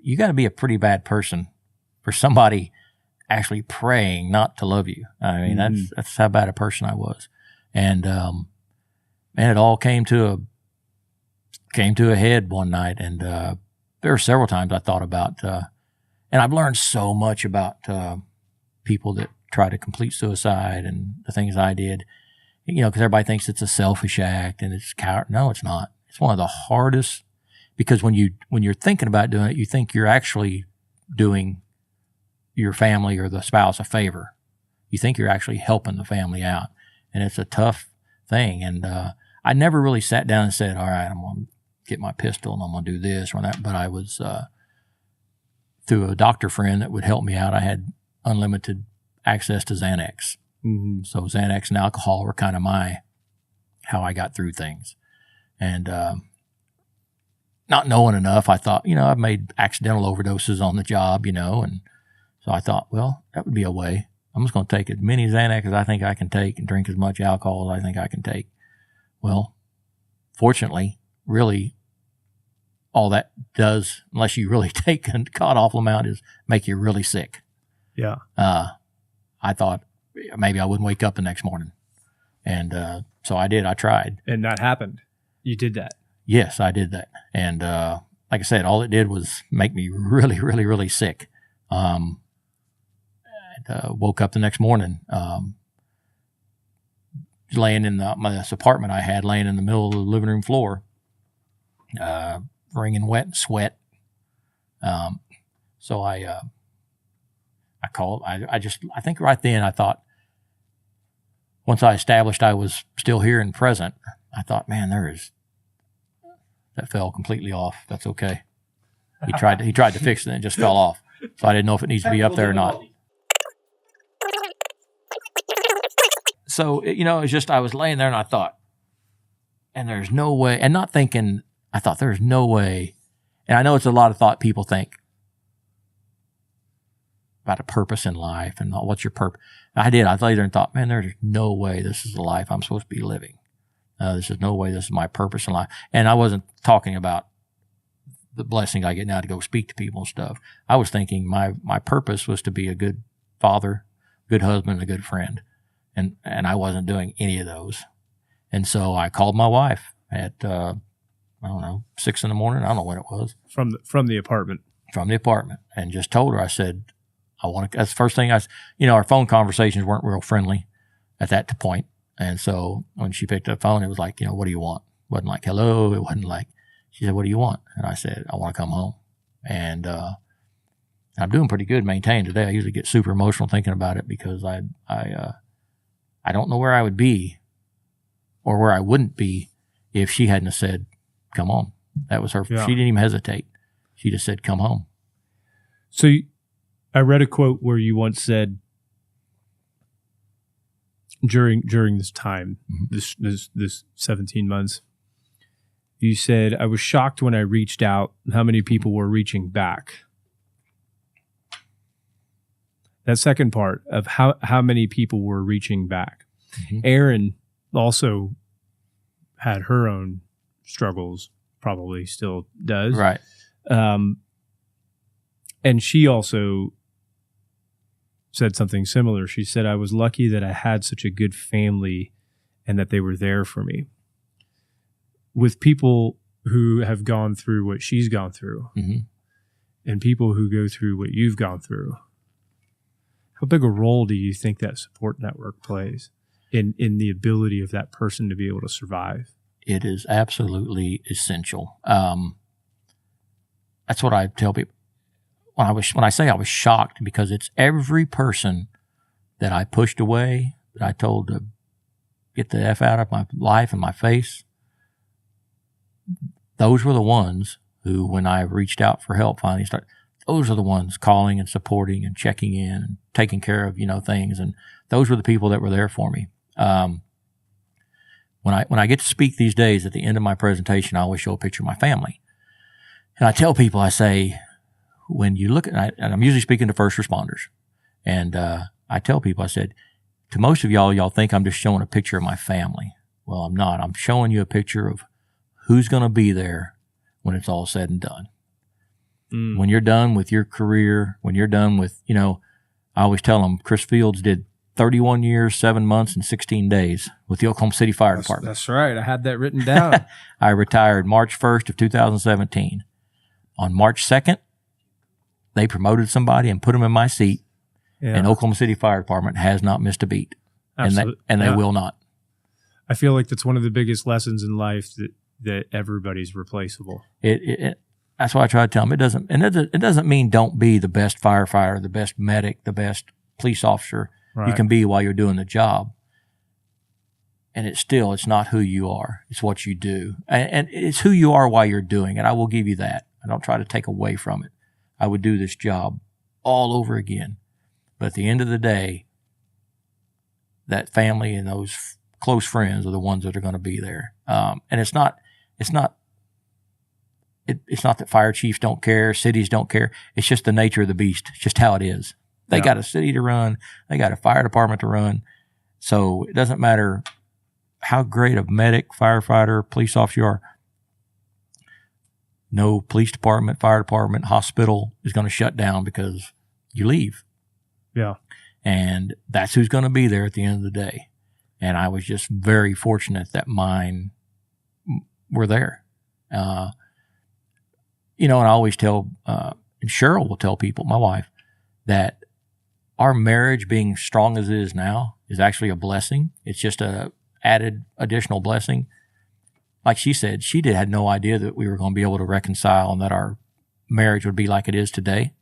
You got to be a pretty bad person for somebody actually praying not to love you. That's how bad a person I was. And, it all came to a head one night. And, there were several times I thought about, and I've learned so much about, people that try to complete suicide and the things I did, because everybody thinks it's a selfish act and it's coward. No, it's not. It's one of the hardest, because when you're thinking about doing it, you think you're actually doing your family or the spouse a favor. You think you're actually helping the family out, and it's a tough thing. And I never really sat down and said, all right, I'm going to get my pistol and I'm going to do this or that. But I was, through a doctor friend that would help me out, I had unlimited access to Xanax. So Xanax and alcohol were kind of how I got through things. And not knowing enough, I thought, I've made accidental overdoses on the job, and so I thought, well, that would be a way. I'm just going to take as many Xanax as I think I can take and drink as much alcohol as I think I can take. Well, fortunately, really, all that does, unless you really take a god-awful amount, is make you really sick. Yeah. I thought maybe I wouldn't wake up the next morning. And so I did. I tried. And that happened. You did that. Yes, I did that. And like I said, all it did was make me really, really, really sick. Woke up the next morning, laying in this apartment I had, laying in the middle of the living room floor, wringing wet and sweat. So I called. I think right then I thought, once I established I was still here and present, I thought, man, that fell completely off. That's okay. He tried to fix it and it just fell off. So I didn't know if it needs to be up there or not. So, it's just, I was laying there and I thought, and there's no way, and not thinking, I thought there's no way. And I know it's a lot of thought people think about a purpose in life and what's your purpose. I did. I lay there and thought, man, there's no way this is the life I'm supposed to be living. This is no way this is my purpose in life. And I wasn't talking about the blessing I get now to go speak to people and stuff. I was thinking my purpose was to be a good father, good husband, a good friend. And I wasn't doing any of those. And so I called my wife at, 6 in the morning. I don't know when it was. From the apartment. From the apartment. And just told her, I said, that's the first thing our phone conversations weren't real friendly at that point. And so when she picked up the phone, it was like, what do you want? It wasn't like, hello. It wasn't like, she said, what do you want? And I said, I want to come home. And I'm doing pretty good maintaining today. I usually get super emotional thinking about it because I don't know where I would be or where I wouldn't be if she hadn't have said, come on. That was her. Yeah. She didn't even hesitate. She just said, come home. So I read a quote where you once said, during this time, this 17 months, you said, I was shocked when I reached out how many people were reaching back. That second part of how many people were reaching back. Mm-hmm. Erin also had her own struggles, probably still does. Right. And she also said something similar. She said, I was lucky that I had such a good family and that they were there for me. With people who have gone through what she's gone through, mm-hmm. and people who go through what you've gone through, how big a role do you think that support network plays in the ability of that person to be able to survive? It is absolutely essential. That's what I tell people. When I say I was shocked, because it's every person that I pushed away, that I told to get the F out of my life and my face, those were the ones who, when I reached out for help, finally those are the ones calling and supporting and checking in and taking care of, things. And those were the people that were there for me. When I get to speak these days, at the end of my presentation, I always show a picture of my family. And I tell people, I say, when you look at, and I'm usually speaking to first responders, and I tell people, I said, to most of y'all think I'm just showing a picture of my family. Well, I'm not. I'm showing you a picture of who's going to be there when it's all said and done. Mm. When you're done with your career, when you're done with, I always tell them, Chris Fields did 31 years, 7 months, and 16 days with the Oklahoma City Fire Department. That's right. I had that written down. I retired March 1st of 2017. On March 2nd, they promoted somebody and put them in my seat, and Oklahoma City Fire Department has not missed a beat. Absolutely. And they will not. I feel like that's one of the biggest lessons in life, that everybody's replaceable. That's why I try to tell them. It doesn't mean don't be the best firefighter, the best medic, the best police officer you can be while you're doing the job. And it's not who you are. It's what you do. And it's who you are while you're doing it. I will give you that. I don't try to take away from it. I would do this job all over again. But at the end of the day, that family and those close friends are the ones that are going to be there. And it's not that fire chiefs don't care, cities don't care. It's just the nature of the beast. It's just how it is. They got a city to run. They got a fire department to run. So it doesn't matter how great a medic, firefighter, police officer you are. no police department, fire department, hospital is going to shut down because you leave. Yeah. And that's who's going to be there at the end of the day. And I was just very fortunate that mine were there. And I always tell, and Cheryl will tell people, my wife, that our marriage being strong as it is now is actually a blessing. It's just a added additional blessing. Like she said, she had no idea that we were going to be able to reconcile and that our marriage would be like it is today.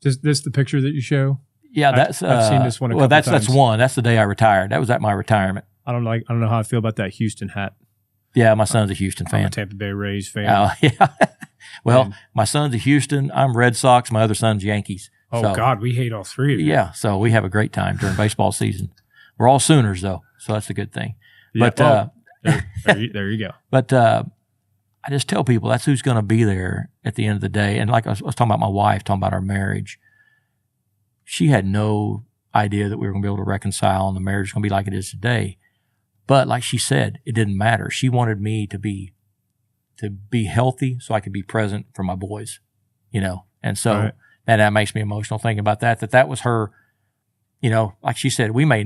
Is this the picture that you show? Yeah, that's. I've seen this one a couple times. That's one. That's the day I retired. That was at my retirement. I don't know how I feel about that Houston hat. Yeah, my son's a Houston fan. I'm a Tampa Bay Rays fan. Oh, yeah. Well, my son's a Houston. I'm Red Sox. My other son's Yankees. Oh, so, God, we hate all three of you. Yeah, so we have a great time during baseball season. We're all Sooners, though, so that's a good thing. Yeah, but there you go. But I just tell people that's who's going to be there at the end of the day. And like I was talking about my wife, talking about our marriage, she had no idea that we were going to be able to reconcile and the marriage is going to be like it is today. But like she said, it didn't matter. She wanted me to be healthy so I could be present for my boys, And so right. that makes me emotional thinking about that was her, like she said, we may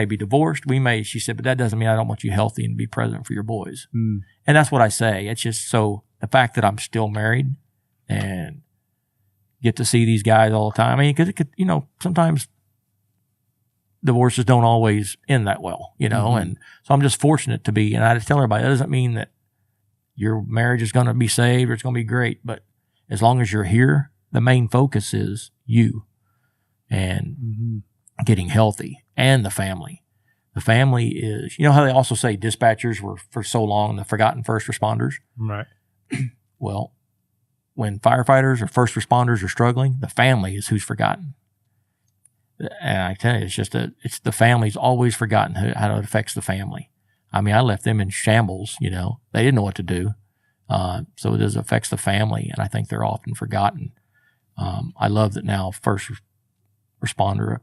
be divorced. She said, but that doesn't mean I don't want you healthy and be present for your boys. Mm. And that's what I say. It's just so the fact that I'm still married and get to see these guys all the time. I mean, because it could, sometimes divorces don't always end that well, Mm-hmm. And so I'm just fortunate to be, and I just tell everybody, that doesn't mean that your marriage is going to be saved or it's going to be great, but as long as you're here, the main focus is you and getting healthy and the family. The family is, how they also say dispatchers were for so long the forgotten first responders. Right. Well, when firefighters or first responders are struggling, the family is who's forgotten. And I tell you, it's the family's always forgotten how it affects the family. I mean, I left them in shambles, they didn't know what to do. So it affects the family, and I think they're often forgotten. I love that now first responder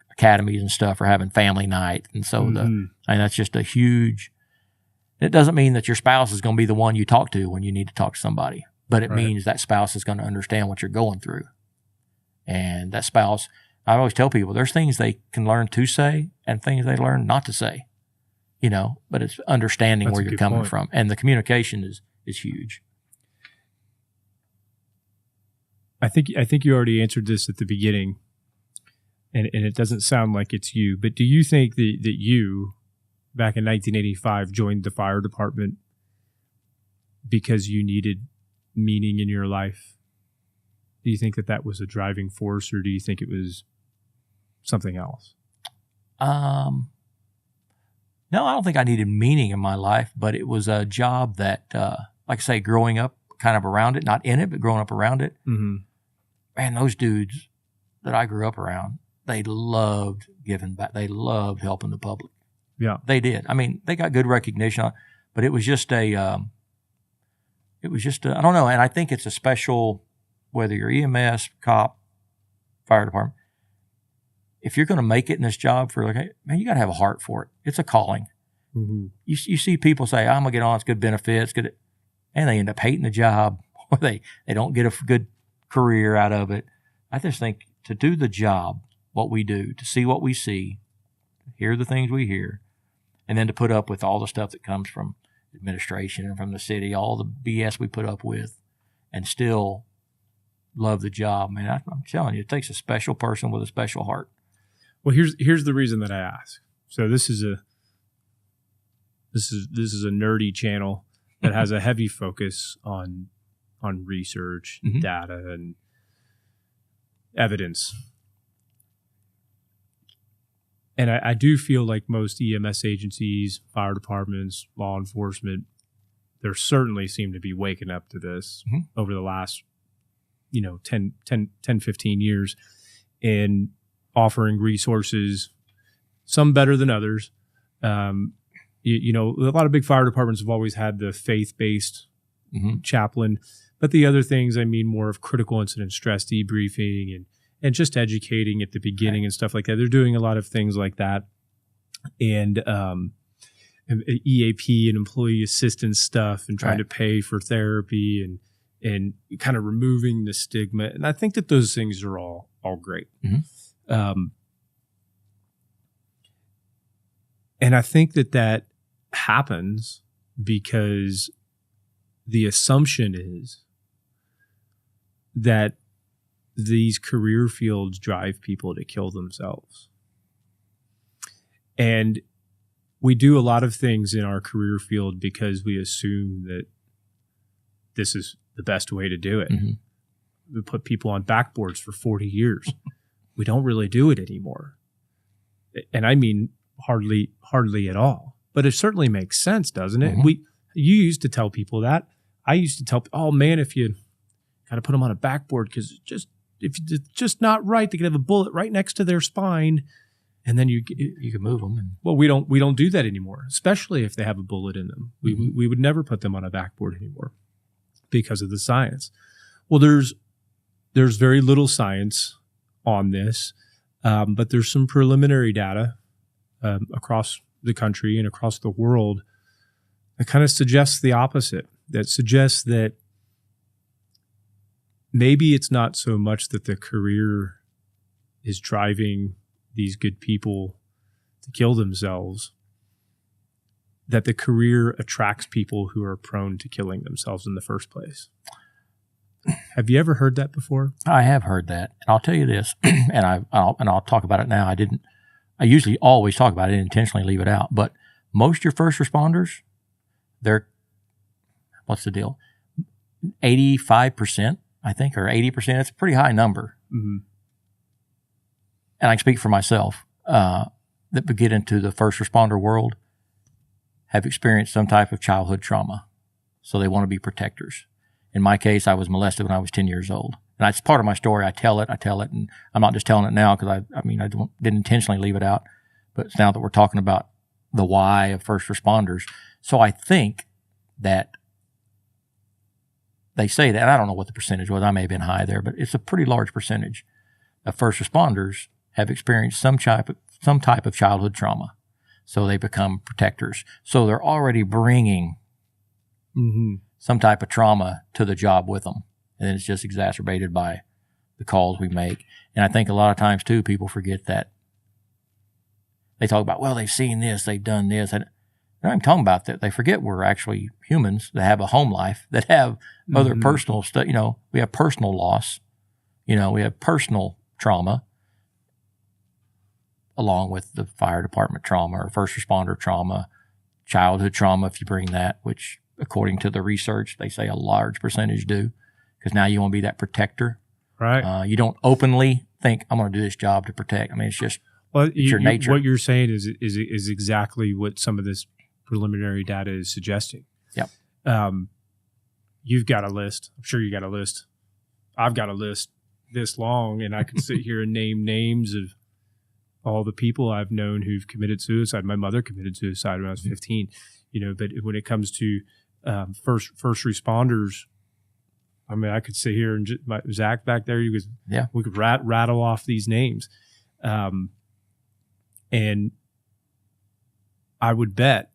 academies and stuff are having family night. And so and that's just a huge, it doesn't mean that your spouse is going to be the one you talk to when you need to talk to somebody, but it means that spouse is going to understand what you're going through. And that spouse, I always tell people there's things they can learn to say and things they learn not to say, but it's understanding That's where a you're good coming point. from. And the communication is huge. I think you already answered this at the beginning, and it doesn't sound like it's you, but do you think that you, back in 1985, joined the fire department because you needed meaning in your life? Do you think that was a driving force, or do you think it was something else? No, I don't think I needed meaning in my life, but it was a job that, like I say, growing up kind of around it, not in it, but growing up around it. Mm-hmm. Man, those dudes that I grew up around, they loved giving back. They loved helping the public. Yeah. They did. I mean, they got good recognition, but it was just I don't know. And I think it's a special, whether you're EMS, cop, fire department, if you're going to make it in this job man, you got to have a heart for it. It's a calling. Mm-hmm. You see people say, I'm going to get on, it's good benefits, good, and they end up hating the job, or they don't get a good career out of it. I just think to do the job, what we do, to see what we see, hear the things we hear, and then to put up with all the stuff that comes from administration and from the city, all the BS we put up with, and still love the job, man. I'm telling you, it takes a special person with a special heart. Well, here's the reason that I ask. So this is a nerdy channel that has a heavy focus on research, data, and evidence. And I do feel like most EMS agencies, fire departments, law enforcement, there certainly seem to be waking up to this over the last 10, 15 years, and offering resources, some better than others. A lot of big fire departments have always had the faith-based chaplain, but the other things, more of critical incident stress debriefing and just educating at the beginning and stuff like that. They're doing a lot of things like that. And EAP and employee assistance stuff and trying to pay for therapy and kind of removing the stigma. And I think that those things are all great. And I think that happens because the assumption is that these career fields drive people to kill themselves. And we do a lot of things in our career field because we assume that this is the best way to do it. We put people on backboards for 40 years. We don't really do it anymore. And I mean hardly at all. But it certainly makes sense, doesn't it? You used to tell people that. I used to tell, oh man, if you got to put them on a backboard because if it's just not right, they could have a bullet right next to their spine, and then you can move them. Well, we don't do that anymore, especially if they have a bullet in them. We would never put them on a backboard anymore because of the science. Well, there's very little science on this, but there's some preliminary data across the country and across the world that kind of suggests the opposite. That suggests that maybe it's not so much that the career is driving these good people to kill themselves, that the career attracts people who are prone to killing themselves in the first place. Have you ever heard that before? I have heard that. And I'll tell you this, and I'll talk about it now. I usually always talk about it and intentionally leave it out. But most of your first responders, what's the deal? 85%, I think, or 80%. It's a pretty high number. And I can speak for myself that get into the first responder world have experienced some type of childhood trauma. So they want to be protectors. In my case, I was molested when I was 10 years old. And that's part of my story. I tell it, and I'm not just telling it now because I didn't intentionally leave it out. But it's now that we're talking about the why of first responders. So I think that they say that, and I don't know what the percentage was. I may have been high there, but it's a pretty large percentage of first responders have experienced some type of childhood trauma. So they become protectors. So they're already bringing some type of trauma to the job with them. And then it's just exacerbated by the calls we make. And I think a lot of times, too, people forget that. They talk about, well, they've seen this, they've done this. And they're not even talking about that. They forget we're actually humans that have a home life, that have other personal stuff. We have personal loss. We have personal trauma along with the fire department trauma or first responder trauma, childhood trauma, if you bring that, which according to the research, they say a large percentage do. Because now you want to be that protector. Right. You don't openly think, I'm going to do this job to protect. I mean, it's just it's your nature. What you're saying is exactly what some of this preliminary data is suggesting. Yep. You've got a list. I'm sure you got a list. I've got a list this long, and I can sit here and name names of all the people I've known who've committed suicide. My mother committed suicide when I was 15. But when it comes to first responders, I mean, I could sit here and Zach back there, we could rattle off these names. And I would bet,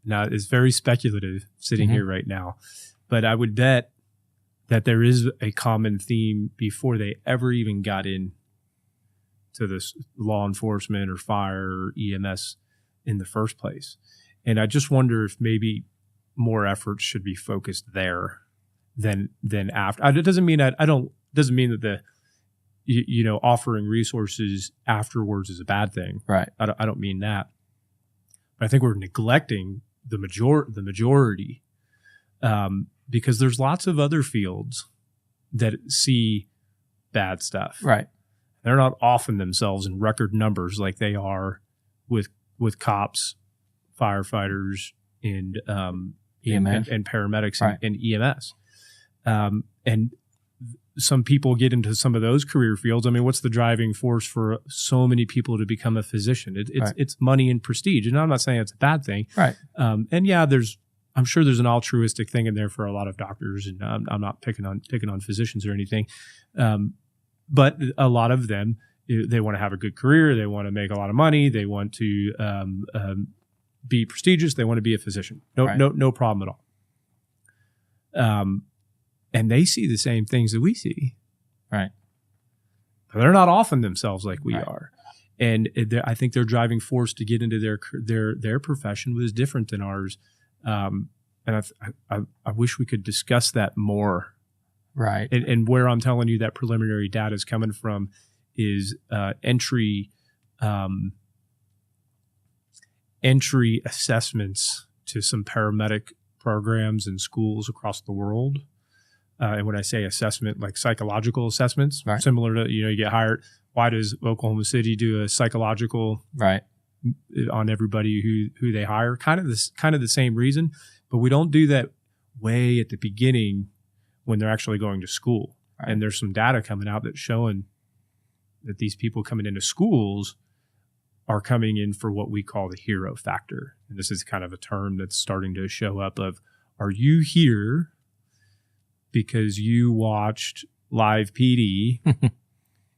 now it's very speculative sitting here right now, but I would bet that there is a common theme before they ever even got in to this law enforcement or fire or EMS in the first place. And I just wonder if maybe more efforts should be focused there than after. It doesn't mean doesn't mean that the offering resources afterwards is a bad thing. Right. I don't mean that. But I think we're neglecting the majority because there's lots of other fields that see bad stuff. Right. They're not offing themselves in record numbers like they are with cops, firefighters, and EMS and paramedics and EMS. And some people get into some of those career fields. I mean, what's the driving force for so many people to become a physician? It's money and prestige. And I'm not saying it's a bad thing. Right. And yeah, I'm sure there's an altruistic thing in there for a lot of doctors, and I'm not picking on physicians or anything. But a lot of them, they want to have a good career. They want to make a lot of money. They want to be prestigious. They want to be a physician. No problem at all. And they see the same things that we see. Right. But they're not offing themselves like we are. And I think their driving force to get into their profession was different than ours. And I wish we could discuss that more. Right. And where I'm telling you that preliminary data is coming from is entry assessments to some paramedic programs in schools across the world. And when I say assessment, like psychological assessments, similar to, you get hired. Why does Oklahoma City do a psychological on everybody who they hire? Kind of the same reason, but we don't do that way at the beginning when they're actually going to school. Right. And there's some data coming out that's showing that these people coming into schools are coming in for what we call the hero factor. And this is kind of a term that's starting to show up of, are you here because you watched Live PD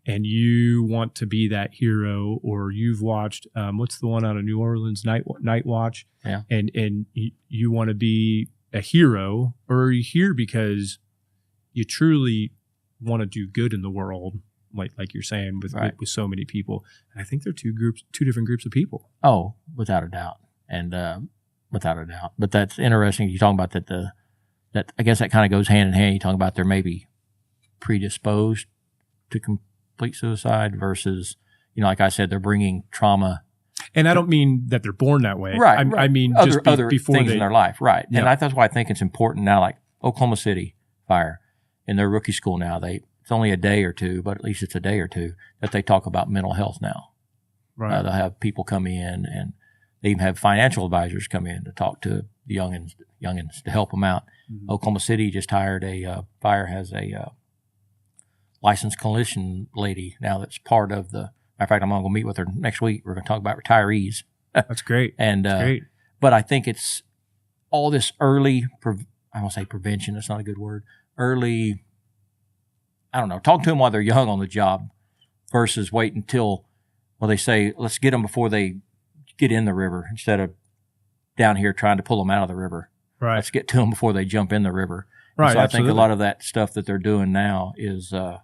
and you want to be that hero, or you've watched, what's the one out of New Orleans, Night Watch? Yeah. And you want to be a hero, or are you here because you truly want to do good in the world, like you're saying with so many people? And I think they're two different groups of people. Oh, without a doubt. And without a doubt. But that's interesting. You're talking about that I guess that kind of goes hand in hand. You talk about they're maybe predisposed to complete suicide versus, like I said, they're bringing trauma. And I don't mean that they're born that way. Right. I mean other before things in their life. Right. Yeah. And that's why I think it's important now, like Oklahoma City Fire in their rookie school now, it's only a day or two, but at least it's a day or two that they talk about mental health now. Right. They'll have people come in, and they even have financial advisors come in to talk to the youngins to help them out. Mm-hmm. Oklahoma City just hired fire has a licensed clinician lady now that's part of the. Matter of fact, I'm going to go meet with her next week. We're going to talk about retirees. That's great. And That's great. But I think it's all this early. I won't say prevention. That's not a good word. Early. I don't know. Talk to them while they're young on the job, versus wait until. Well, they say let's get them before they get in the river instead of down here trying to pull them out of the river. Right. Let's get to them before they jump in the river. Right. And so I absolutely. think a lot of that stuff that they're doing now is I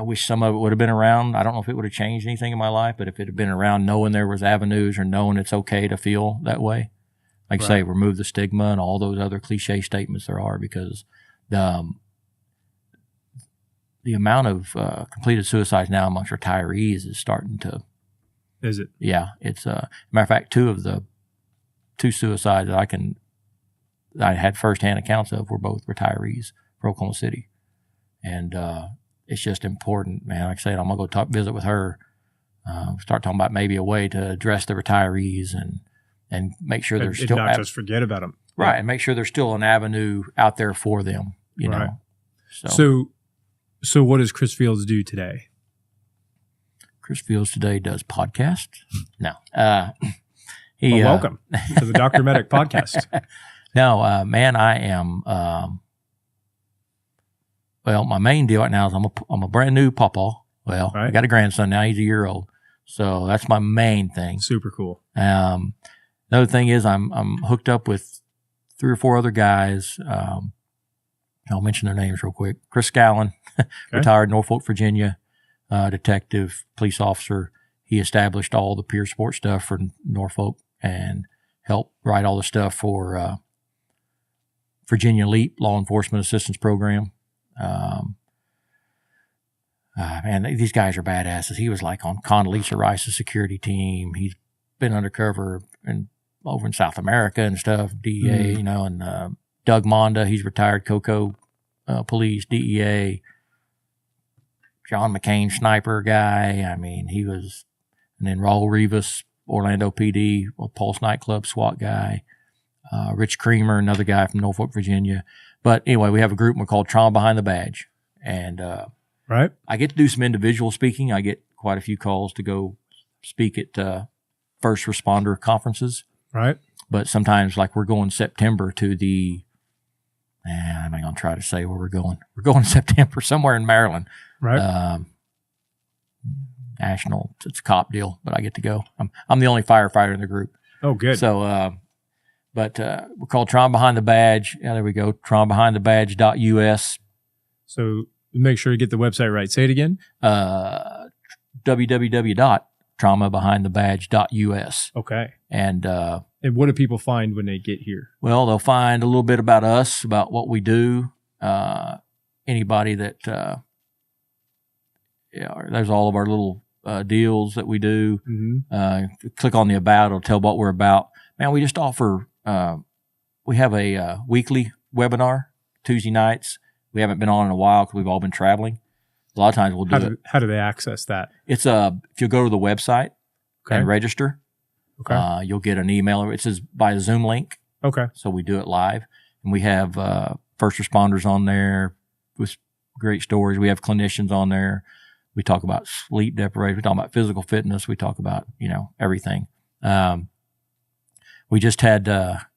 wish some of it would have been around. I don't know if it would have changed anything in my life, but if it had been around, knowing there was avenues or knowing it's okay to feel that way, like say, remove the stigma and all those other cliche statements there are, because the amount of completed suicides now amongst retirees is starting to. Is it? Yeah, it's matter of fact, two suicides that I had firsthand accounts of were both retirees for Oklahoma City, and it's just important, man. Like I said, I'm gonna go visit with her, start talking about maybe a way to address the retirees and make sure there's still not just forget about them, right, and make sure there's still an avenue out there for them, you know. So what does Chris Fields do today? Chris Fields today does podcasts. No, welcome to the Dr. Medic podcast. No, man, I am. Well, my main deal right now is I'm a brand new pawpaw. Well, I got a grandson now; he's a year old, so that's my main thing. Super cool. Another thing is I'm hooked up with 3 or 4 other guys. I'll mention their names real quick. Chris Scallon, retired Norfolk, Virginia, detective, police officer. He established all the peer support stuff for Norfolk and helped write all the stuff for Virginia LEAP, Law Enforcement Assistance Program. Man, these guys are badasses. He was like on Condoleezza Rice's security team. He's been undercover over in South America and stuff, DEA, you know, and Doug Monda, he's retired Cocoa police, DEA. John McCain, sniper guy. I mean, he was, and then Raul Rivas, Orlando PD, Pulse nightclub SWAT guy. Rich Creamer, another guy from Norfolk, Virginia. But anyway, we have a group we're called Trauma Behind the Badge. And I get to do some individual speaking. I get quite a few calls to go speak at first responder conferences. Right. But sometimes, like we're going September to the, I'm not going to try to say where we're going. We're going in September somewhere in Maryland. Right. national. It's a cop deal, but I get to go. I'm the only firefighter in the group. Oh, good. So, but we're called Trauma Behind the Badge. Yeah, there we go. TraumaBehindTheBadge.us. So make sure you get the website right. Say it again. www.traumabehindthebadge.us. Okay. And what do people find when they get here? well, they'll find a little bit about us, about what we do. Anybody that there's all of our little deals that we do. Mm-hmm. Click on the about, it'll tell what we're about. Man, we just offer. We have a weekly webinar Tuesday nights. We haven't been on in a while because we've all been traveling. A lot of times we'll do it. How do they access that? It's if you go to the website and register, Okay. you'll get an email. It says by a Zoom link. Okay. So we do it live, and we have first responders on there with great stories. We have clinicians on there. We talk about sleep deprivation. We talk about physical fitness. We talk about everything. We just had a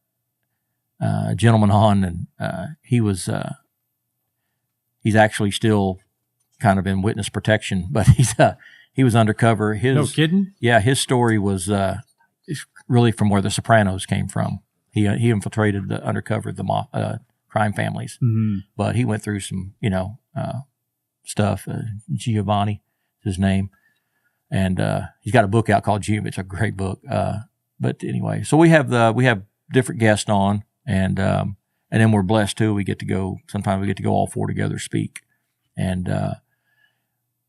gentleman on, and he's actually still kind of in witness protection, but he was undercover. No kidding? Yeah, his story was really from where The Sopranos came from. He infiltrated undercover the crime families, Mm-hmm. but he went through some stuff. Giovanni is his name, and he's got a book out called Giovanni. It's a great book. But anyway, so we have different guests on, and then we're blessed too. Sometimes we get to go all four together speak, and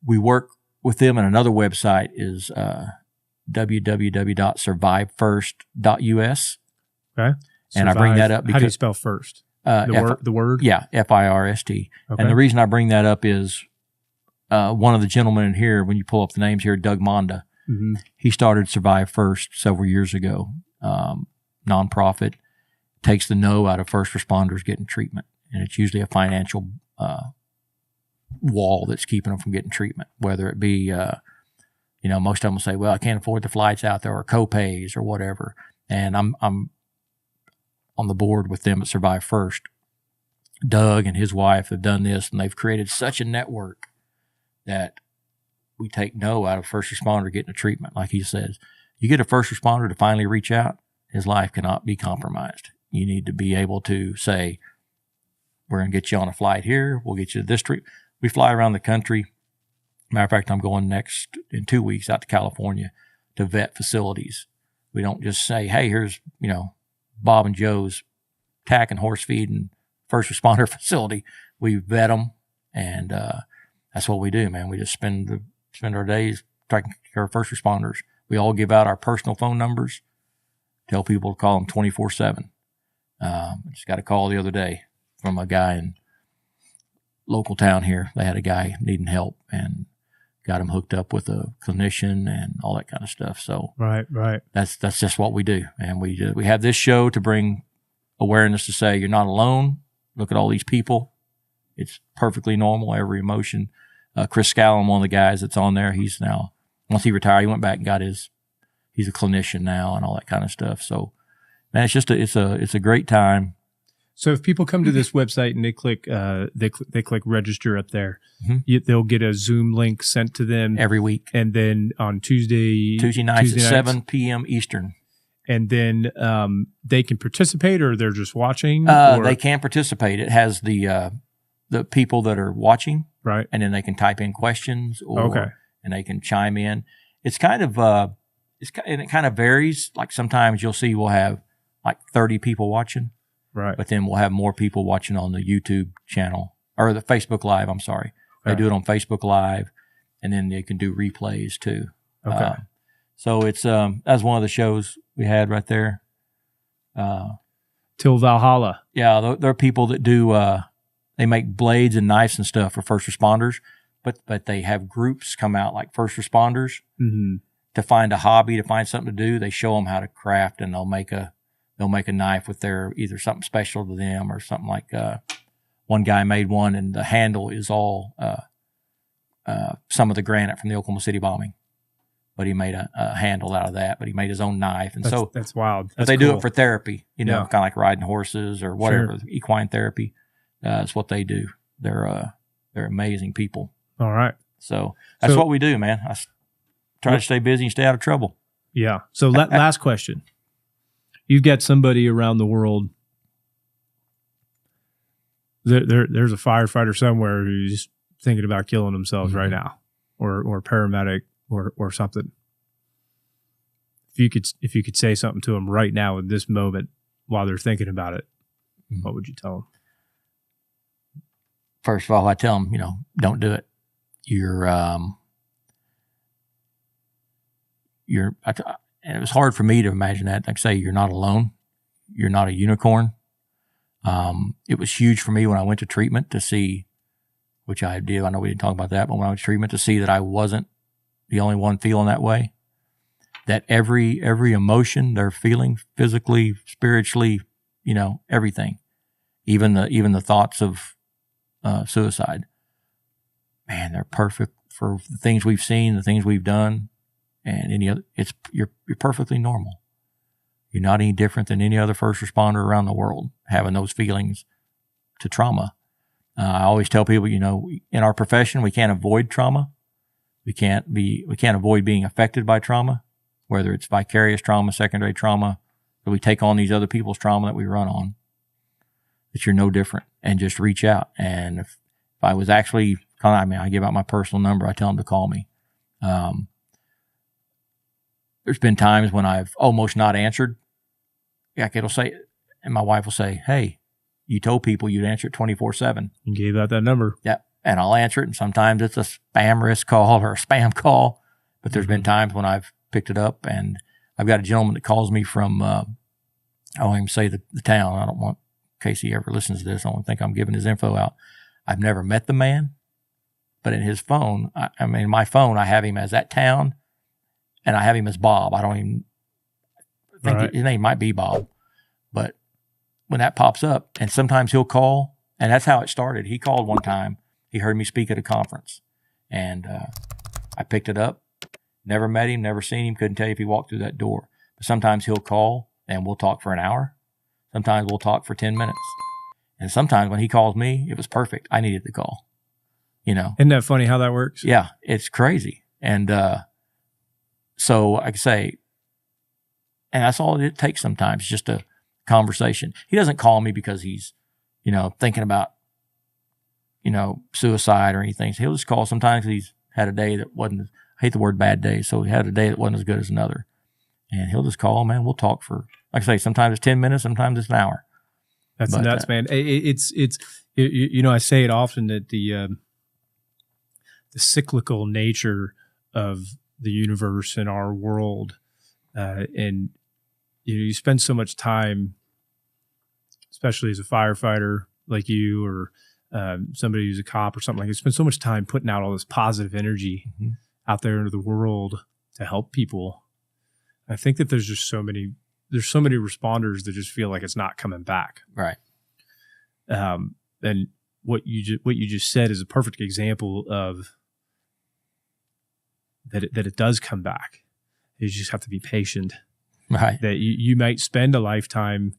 we work with them. And another website is www.survivefirst.us. Okay. And I bring that up because how do you spell first? The word? Yeah, FIRST. Okay. And the reason I bring that up is one of the gentlemen in here, when you pull up the names here, Doug Monda, Mm-hmm. he started Survive First several years ago. Nonprofit, takes the no out of first responders getting treatment. And it's usually a financial wall that's keeping them from getting treatment, whether it be, most of them will say, well, I can't afford the flights out there, or co-pays or whatever. And I'm on the board with them at Survive First. Doug and his wife have done this, and they've created such a network that we take no out of first responder getting a treatment. Like he says, you get a first responder to finally reach out, his life cannot be compromised. You need to be able to say, we're going to get you on a flight here. We'll get you to this trip. We fly around the country. Matter of fact, I'm going next in 2 weeks out to California to vet facilities. We don't just say, hey, here's, Bob and Joe's tack and horse feed and first responder facility. We vet them, and that's what we do, man. We just spend our days taking care of first responders. We all give out our personal phone numbers, tell people to call them 24/7. I just got a call the other day from a guy in local town here. They had a guy needing help and got him hooked up with a clinician and all that kind of stuff. So Right. that's just what we do. And we have this show to bring awareness, to say you're not alone. Look at all these people. It's perfectly normal, every emotion. Chris Scallon, one of the guys that's on there, he's now, once he retired, he went back and got he's a clinician now and all that kind of stuff. So, man, it's just it's a great time. So if people come to this website and they click register up there, Mm-hmm. they'll get a Zoom link sent to them Every week. and then on Tuesday nights at 7 p.m. Eastern. And then they can participate, or they're just watching? They can participate. It has the people that are watching, right? And then they can type in questions, and they can chime in. It's kind of and it kind of varies. Like sometimes you'll see we'll have like 30 people watching, right? But then we'll have more people watching on the YouTube channel or the Facebook Live. I'm sorry, they do it on Facebook Live, and then they can do replays too. Okay. So it's that's one of the shows we had right there. Till Valhalla. Yeah, there are people that do. They make blades and knives and stuff for first responders, but they have groups come out like first responders to find a hobby, to find something to do. They show them how to craft, and they'll make a knife with their either something special to them or something like. One guy made one, and the handle is all some of the granite from the Oklahoma City bombing. But he made a handle out of that. But he made his own knife, and that's wild. But they do it for therapy, kind of like riding horses or whatever, Sure. equine therapy. That's what they do. They're amazing people. All right. So that's what we do, man. try to stay busy and stay out of trouble. Yeah. So last question. You've got somebody around the world. There's a firefighter somewhere who's thinking about killing themselves right now, or paramedic or something. If you could say something to them right now in this moment while they're thinking about it, what would you tell them? First of all, I tell them, don't do it. And it was hard for me to imagine that. Like I say, you're not alone. You're not a unicorn. It was huge for me when I went to treatment to see, which I do. I know we didn't talk about that, but when I went to treatment to see that I wasn't the only one feeling that way. That every emotion they're feeling, physically, spiritually, everything, even the thoughts of suicide. Man, they're perfect for the things we've seen, the things we've done, and any other. You're perfectly normal. You're not any different than any other first responder around the world having those feelings to trauma. I always tell people, in our profession, we can't avoid trauma. We can't avoid being affected by trauma, whether it's vicarious trauma, secondary trauma, that we take on these other people's trauma that we run on. That you're no different, and just reach out. And if I was actually, I give out my personal number. I tell them to call me. There's been times when I've almost not answered. Like it'll say, and my wife will say, "Hey, you told people you'd answer it 24/7. You gave out that number." Yeah, and I'll answer it. And sometimes it's a spam risk call or a spam call. But there's been times when I've picked it up, and I've got a gentleman that calls me from. I won't even say the town. I don't want, in case he ever listens to this, I don't think I'm giving his info out. I've never met the man, but in his phone, my phone, I have him as that town, and I have him as Bob. I don't even think his name might be Bob, but when that pops up, and sometimes he'll call, and that's how it started. He called one time. He heard me speak at a conference, and I picked it up. Never met him, never seen him, couldn't tell you if he walked through that door. But sometimes he'll call, and we'll talk for an hour. Sometimes we'll talk for 10 minutes. And sometimes when he calls me, it was perfect. I needed the call. Isn't that funny how that works? Yeah, it's crazy. And so I could say, and that's all it takes sometimes, just a conversation. He doesn't call me because he's, thinking about, suicide or anything. So he'll just call sometimes because he's had a day that wasn't, I hate the word bad day, so he had a day that wasn't as good as another. And he'll just call, man, we'll talk for, like I say, sometimes it's 10 minutes, sometimes it's an hour. That's nuts, man. It's I say it often that the cyclical nature of the universe and our world, and you spend so much time, especially as a firefighter like you, or somebody who's a cop or something like that, you spend so much time putting out all this positive energy out there into the world to help people. I think that there's so many responders that just feel like it's not coming back. Right. And what you just said is a perfect example of that it does come back. You just have to be patient. Right. That you might spend a lifetime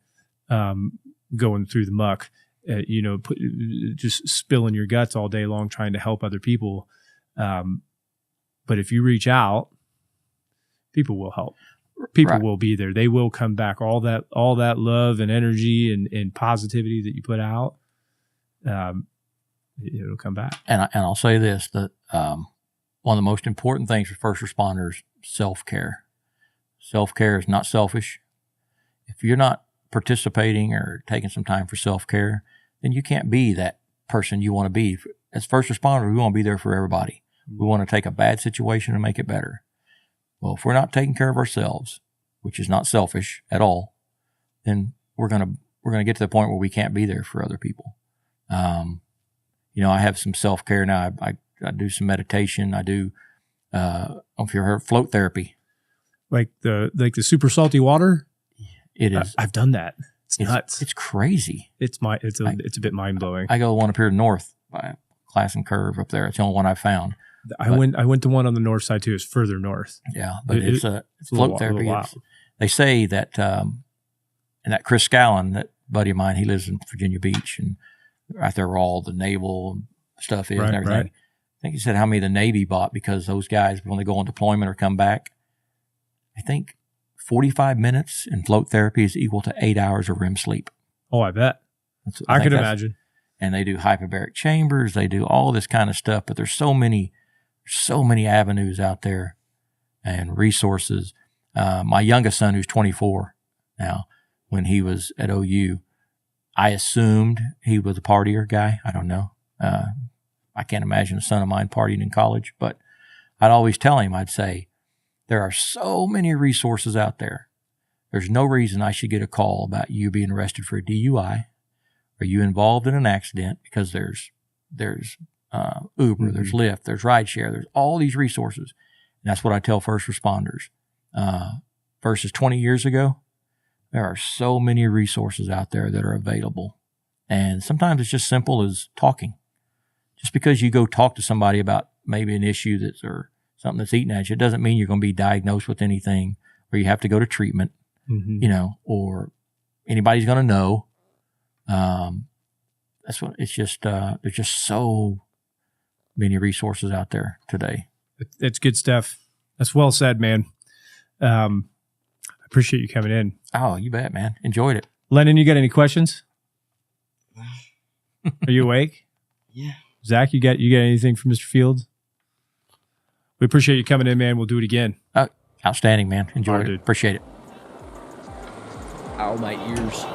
going through the muck, just spilling your guts all day long trying to help other people. But if you reach out, people will help. People will be there. They will come back. All that love and energy and positivity that you put out, it'll come back. And I'll say this, that one of the most important things for first responders, self-care. Self-care is not selfish. If you're not participating or taking some time for self-care, then you can't be that person you want to be. As first responders, we want to be there for everybody. We want to take a bad situation and make it better. Well, if we're not taking care of ourselves, which is not selfish at all, then we're gonna get to the point where we can't be there for other people. I have some self-care now. I do some meditation. I do, I don't know if you heard float therapy. Like the super salty water? It is. I've done that. It's nuts. It's crazy. It's a bit mind-blowing. I go to one up here north by Class and Curve up there. It's the only one I found. I went to one on the north side too. It's further north. Yeah, but it's float therapy. They say that, and that Chris Scallon, that buddy of mine, he lives in Virginia Beach, and right there where all the naval stuff is and everything. Right. think he said how many the Navy bought because those guys, when they go on deployment or come back, I think 45 minutes in float therapy is equal to 8 hours of REM sleep. Oh, I bet. I could imagine. And they do hyperbaric chambers. They do all this kind of stuff, but there's so many avenues out there and resources. My youngest son, who's 24 now, when he was at OU, I assumed he was a partier guy. I don't know. I can't imagine a son of mine partying in college, but I'd always tell him, I'd say, there are so many resources out there. There's no reason I should get a call about you being arrested for a DUI. Are you involved in an accident? Because there's Uber, there's Lyft, there's rideshare, there's all these resources. And that's what I tell first responders. Versus 20 years ago, there are so many resources out there that are available. And sometimes it's just simple as talking. Just because you go talk to somebody about maybe an issue or something that's eating at you, it doesn't mean you're going to be diagnosed with anything or you have to go to treatment, or anybody's going to know. That's what it's just. There's just so many resources out there today. It's good stuff. That's well said, man. I appreciate you coming in. Oh, you bet, man. Enjoyed it. Lennon, you got any questions? Are you awake? Yeah. Zach, you got anything from Mr. Fields? We appreciate you coming in, man. We'll do it again. Outstanding, man. Enjoyed it. Dude. Appreciate it. Ow, my ears.